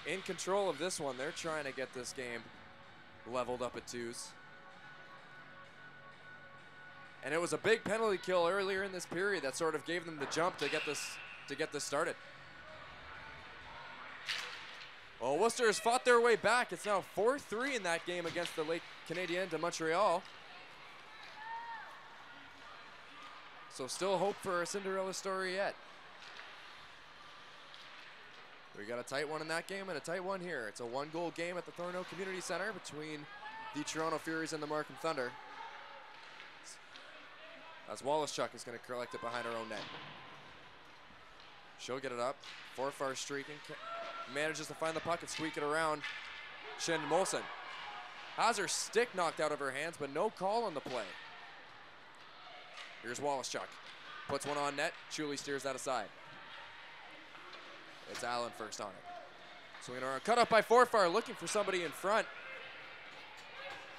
in control of this one. They're trying to get this game leveled up at 2s. And it was a big penalty kill earlier in this period that sort of gave them the jump to get this started. Well, Worcester has fought their way back. It's now 4-3 in that game against the Lake Canadiens de Montreal. So still hope for a Cinderella story yet. We got a tight one in that game and a tight one here. It's a 1-goal game at the Thornhill Community Centre between the Toronto Furies and the Markham Thunder. As Wallaschuk is going to collect it behind her own net. She'll get it up. Forfar streaking. Manages to find the puck and squeak it around. Shannon Molson has her stick knocked out of her hands, but no call on the play. Here's Wallaschuk. Puts one on net. Chuli steers that aside. It's Allen first on it. Swinging around. Cut up by Forfar, looking for somebody in front.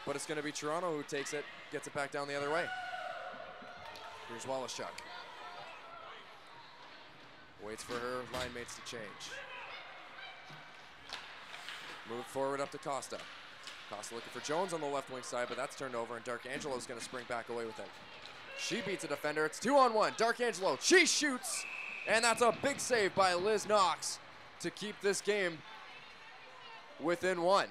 But it's going to be Toronto who takes it, gets it back down the other way. Here's Wallaschuk. Waits for her line mates to change. Move forward up to Costa. Costa looking for Jones on the left wing side, but that's turned over, and Darkangelo's going to spring back away with it. She beats a defender. It's 2-on-1. Darkangelo, she shoots, and that's a big save by Liz Knox to keep this game within 1.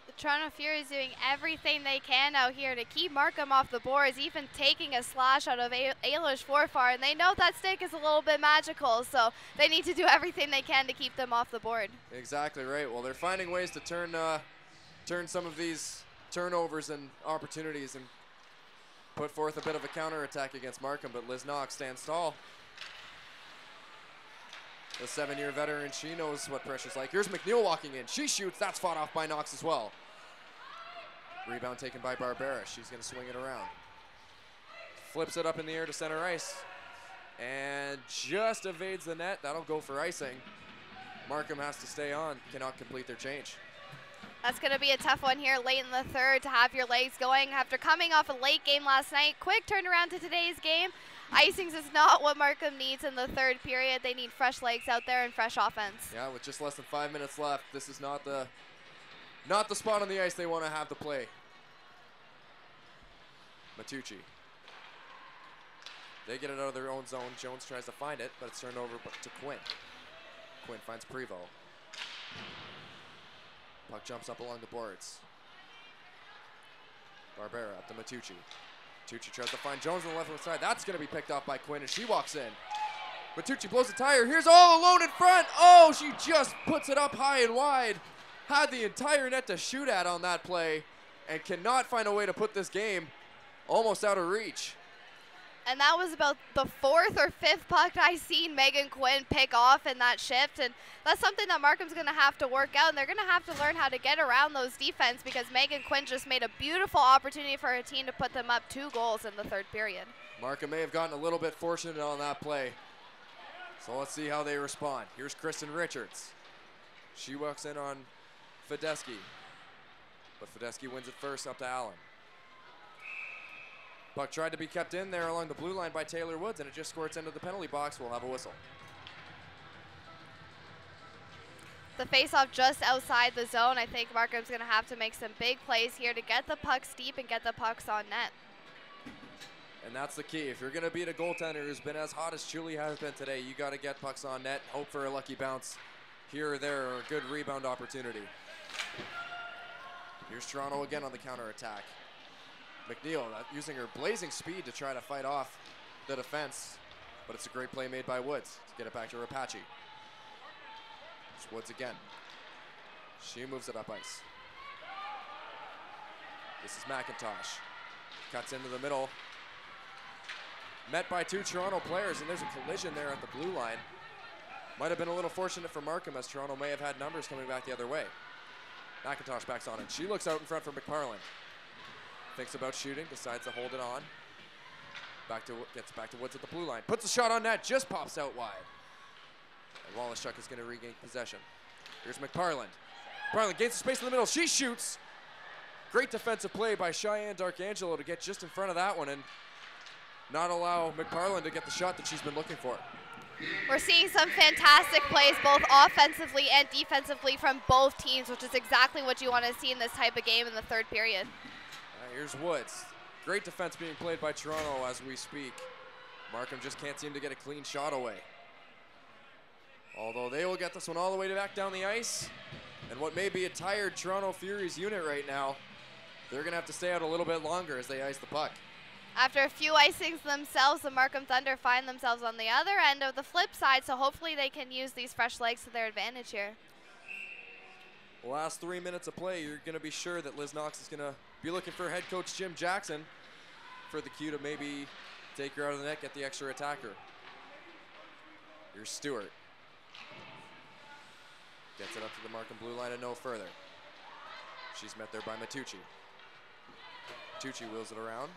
The Toronto Furies doing everything they can out here to keep Markham off the boards, even taking a slash out of Ailish Forfar, and they know that stick is a little bit magical, so they need to do everything they can to keep them off the board. Exactly right. Well, they're finding ways to turn some of these turnovers and opportunities and put forth a bit of a counterattack against Markham, but Liz Knox stands tall. The 7-year veteran, she knows what pressure's like. Here's McNeil walking in. She shoots. That's fought off by Knox as well. Rebound taken by Barbera. She's going to swing it around. Flips it up in the air to center ice. And just evades the net. That'll go for icing. Markham has to stay on. Cannot complete their change. That's going to be a tough one here late in the third to have your legs going after coming off a late game last night. Quick turnaround to today's game. Icings is not what Markham needs in the third period. They need fresh legs out there and fresh offense. Yeah, with just less than 5 minutes left, this is not the spot on the ice they want to have to play. Matucci. They get it out of their own zone. Jones tries to find it, but it's turned over to Quinn. Quinn finds Prevost. Puck jumps up along the boards. Barbera up to Matucci. Matucci tries to find Jones on the left side. That's going to be picked off by Quinn, and she walks in. Matucci blows the tire. Here's all alone in front. Oh, she just puts it up high and wide. Had the entire net to shoot at on that play and cannot find a way to put this game almost out of reach. And that was about the 4th or 5th puck I've seen Megan Quinn pick off in that shift. And that's something that Markham's going to have to work out. And they're going to have to learn how to get around those defense because Megan Quinn just made a beautiful opportunity for her team to put them up 2 goals in the third period. Markham may have gotten a little bit fortunate on that play. So let's see how they respond. Here's Kristen Richards. She walks in on Fedeschi. But Fedeschi wins it first up to Allen. Puck tried to be kept in there along the blue line by Taylor Woods, and it just squirts into the penalty box. We'll have a whistle. The faceoff just outside the zone. I think Markham's going to have to make some big plays here to get the pucks deep and get the pucks on net. And that's the key. If you're going to beat a goaltender who's been as hot as Julie has been today, you got to get pucks on net, hope for a lucky bounce here or there, or a good rebound opportunity. Here's Toronto again on the counterattack. McNeil using her blazing speed to try to fight off the defense. but it's a great play made by Woods to get it back to Rapace. It's Woods again. She moves it up ice. This is McIntosh. Cuts into the middle. Met by two Toronto players, and there's a collision there at the blue line. Might have been a little fortunate for Markham, as Toronto may have had numbers coming back the other way. McIntosh backs on it. She looks out in front for McParland. Thinks about shooting, decides to hold it on. Gets back to Woods at the blue line. Puts a shot on net, just pops out wide. And Wallaschuk is going to regain possession. Here's McParland. McParland gains the space in the middle. She shoots. Great defensive play by Cheyenne D'Arcangelo to get just in front of that one and not allow McParland to get the shot that she's been looking for. We're seeing some fantastic plays both offensively and defensively from both teams, which is exactly what you want to see in this type of game in the third period. Here's Woods. Great defense being played by Toronto as we speak. Markham just can't seem to get a clean shot away. Although they will get this one all the way back down the ice. And what may be a tired Toronto Furies unit right now, they're going to have to stay out a little bit longer as they ice the puck. After a few icings themselves, the Markham Thunder find themselves on the other end of the flip side, so hopefully they can use these fresh legs to their advantage here. The last 3 minutes of play, you're going to be sure that Liz Knox is going to be looking for head coach Jim Jackson for the cue to maybe take her out of the net, get the extra attacker. Here's Stewart. Gets it up to the Markham blue line and no further. She's met there by Matucci. Matucci wheels it around.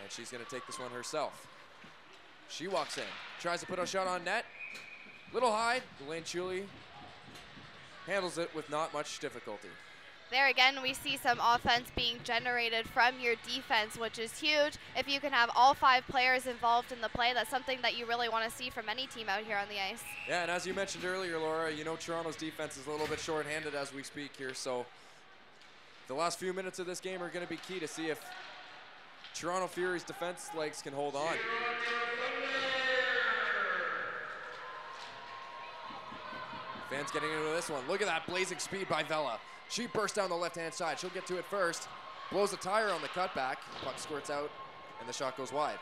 And she's going to take this one herself. She walks in, tries to put a shot on net. Little high, Elaine Chuli handles it with not much difficulty. There again, we see some offense being generated from your defense, which is huge. If you can have all 5 players involved in the play, that's something that you really want to see from any team out here on the ice. Yeah, and as you mentioned earlier, Laura, you know Toronto's defense is a little bit short-handed as we speak here, so the last few minutes of this game are going to be key to see if Toronto Furies defense legs can hold on. Fans getting into this one. Look at that blazing speed by Vela. She bursts down the left-hand side. She'll get to it first. Blows a tire on the cutback. Puck squirts out, and the shot goes wide.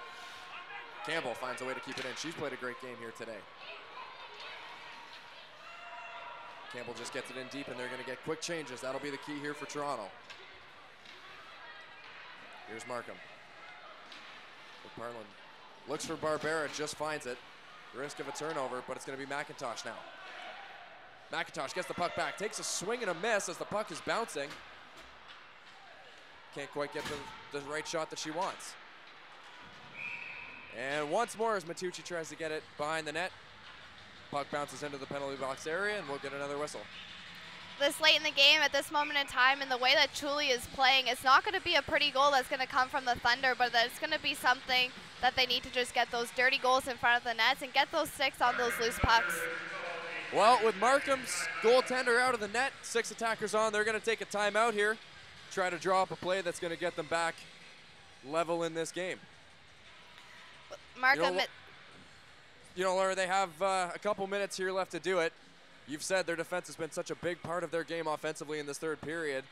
Campbell finds a way to keep it in. She's played a great game here today. Campbell just gets it in deep, and they're going to get quick changes. That'll be the key here for Toronto. Here's Markham. McParland looks for Barbera, just finds it. Risk of a turnover, but it's going to be McIntosh now. McIntosh gets the puck back, takes a swing and a miss as the puck is bouncing. Can't quite get the right shot that she wants. And once more as Matucci tries to get it behind the net. Puck bounces into the penalty box area, and we'll get another whistle. This late in the game, at this moment in time, and the way that Chuli is playing, it's not going to be a pretty goal that's going to come from the Thunder, but it's going to be something that they need to just get those dirty goals in front of the nets and get those sticks on those loose pucks. Well, with Markham's goaltender out of the net, 6 attackers on, they're going to take a timeout here, try to draw up a play that's going to get them back level in this game. Markham, you know, Laura, they have a couple minutes here left to do it. You've said their defense has been such a big part of their game offensively in this third period,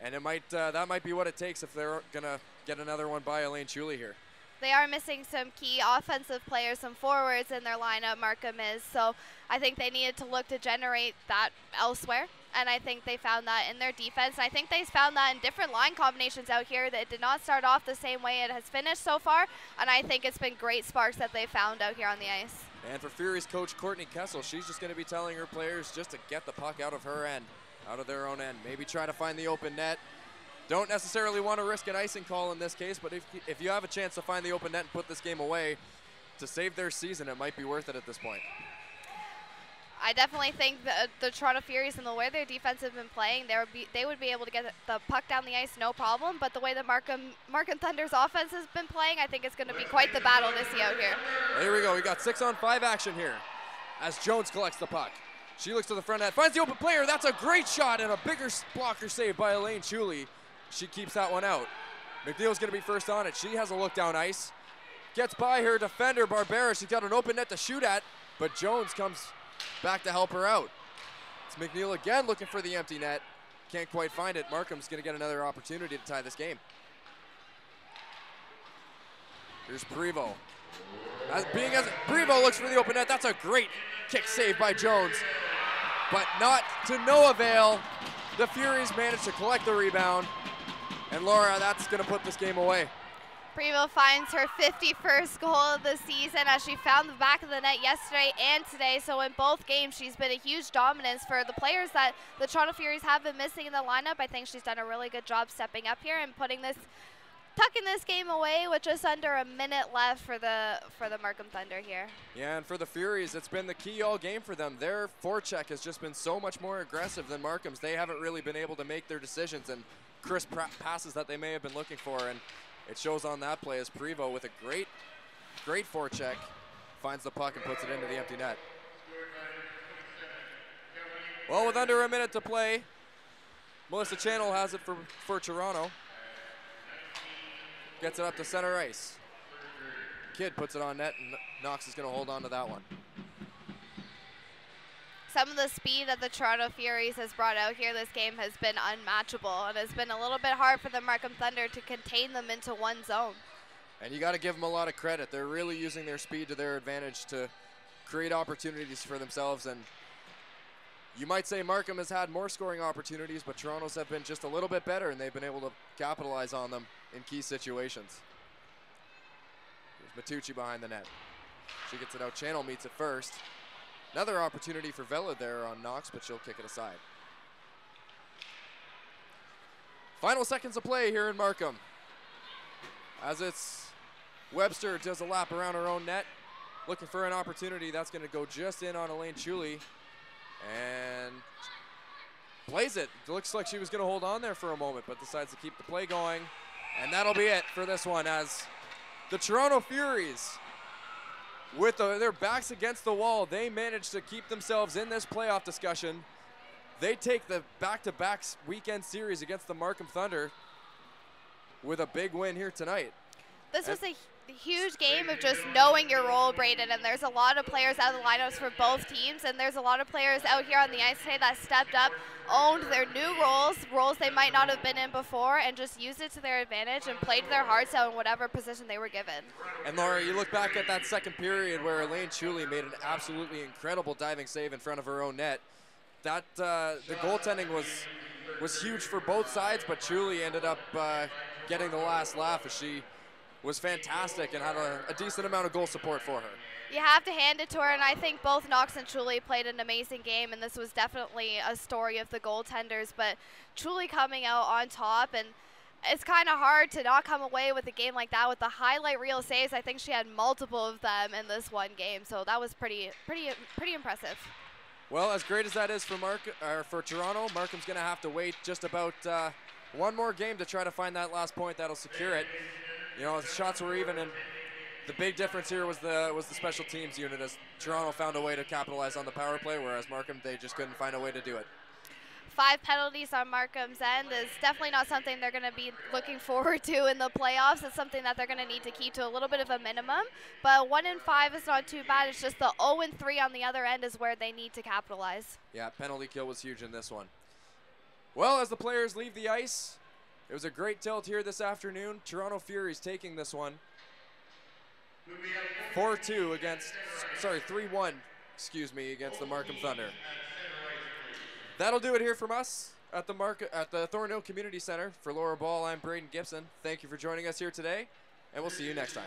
and it might that might be what it takes if they're going to get another one by Elaine Chuli here. They are missing some key offensive players, some forwards in their lineup, Markham is, so I think they needed to look to generate that elsewhere, and I think they found that in their defense. I think they found that in different line combinations out here that did not start off the same way it has finished so far, and I think it's been great sparks that they found out here on the ice. And for Furies coach Courtney Kessel, she's just going to be telling her players just to get the puck out of her end, out of their own end. Maybe try to find the open net. Don't necessarily want to risk an icing call in this case, but if you have a chance to find the open net and put this game away to save their season, it might be worth it at this point. I definitely think the Toronto Furies and the way their defense has been playing, they would be able to get the puck down the ice no problem, but the way the Markham Thunder's offense has been playing, I think it's going to be quite the battle to see out here. Here we go. We got 6-on-5 action here as Jones collects the puck. She looks to the front net, finds the open player. That's a great shot and a bigger blocker save by Elaine Chuli. She keeps that one out. McNeil's going to be first on it. She has a look down ice. Gets by her defender, Barbera. She's got an open net to shoot at, but Jones comes back to help her out. It's McNeil again looking for the empty net. Can't quite find it. Markham's going to get another opportunity to tie this game. Here's Prevo. Prevo looks for the open net. That's a great kick save by Jones, but not to no avail. The Furies managed to collect the rebound, and Laura, that's going to put this game away. Prevo finds her 51st goal of the season as she found the back of the net yesterday and today. So in both games, she's been a huge dominance for the players that the Toronto Furies have been missing in the lineup. I think she's done a really good job stepping up here and tucking this game away with just under a minute left for the Markham Thunder here. Yeah, and for the Furies, it's been the key all game for them. Their forecheck has just been so much more aggressive than Markham's. They haven't really been able to make their decisions and crisp passes that they may have been looking for, and it shows on that play as Prevo with a great forecheck finds the puck and puts it into the empty net. Well, with under a minute to play, Melissa Channel has it for Toronto. Gets it up to center ice. Kidd puts it on net, and Knox is going to hold on to that one. Some of the speed that the Toronto Furies has brought out here this game has been unmatchable, and it's been a little bit hard for the Markham Thunder to contain them into one zone. And you got to give them a lot of credit. They're really using their speed to their advantage to create opportunities for themselves. And you might say Markham has had more scoring opportunities, but Toronto's have been just a little bit better, and they've been able to capitalize on them in key situations. Here's Matucci behind the net. She gets it out. Channel meets it first. Another opportunity for Vela there on Knox, but she'll kick it aside. Final seconds of play here in Markham. As it's Webster does a lap around her own net, looking for an opportunity. That's going to go just in on Elaine Chuli, and plays it. It looks like she was going to hold on there for a moment, but decides to keep the play going. And that'll be it for this one, as the Toronto Furies, with their backs against the wall, they managed to keep themselves in this playoff discussion. They take the back-to-back weekend series against the Markham Thunder with a big win here tonight. This was a huge game of just knowing your role, Braden, and there's a lot of players out of the lineups for both teams, and there's a lot of players out here on the ice today that stepped up, owned their new roles they might not have been in before, and just used it to their advantage and played their hearts out in whatever position they were given. And Laura, you look back at that second period where Elaine Chuli made an absolutely incredible diving save in front of her own net. That the goaltending was huge for both sides, but Chuli ended up getting the last laugh as she was fantastic and had a decent amount of goal support for her. You have to hand it to her, and I think both Knox and Chuli played an amazing game, and this was definitely a story of the goaltenders, but Chuli coming out on top, and it's kind of hard to not come away with a game like that with the highlight reel saves. I think she had multiple of them in this one game, so that was pretty impressive. Well, as great as that is for Toronto, Markham's going to have to wait just about one more game to try to find that last point that'll secure it. You know, the shots were even, and the big difference here was the special teams unit, as Toronto found a way to capitalize on the power play, whereas Markham, they just couldn't find a way to do it. 5 penalties on Markham's end is definitely not something they're going to be looking forward to in the playoffs. It's something that they're going to need to keep to a little bit of a minimum. But 1 in 5 is not too bad. It's just the 0 and 3 on the other end is where they need to capitalize. Yeah, penalty kill was huge in this one. Well, as the players leave the ice, it was a great tilt here this afternoon. Toronto Furies taking this one 3-1, against the Markham Thunder. That'll do it here from us at the Thornhill Community Centre. For Laura Ball, I'm Braden Gibson. Thank you for joining us here today, and we'll see you next time.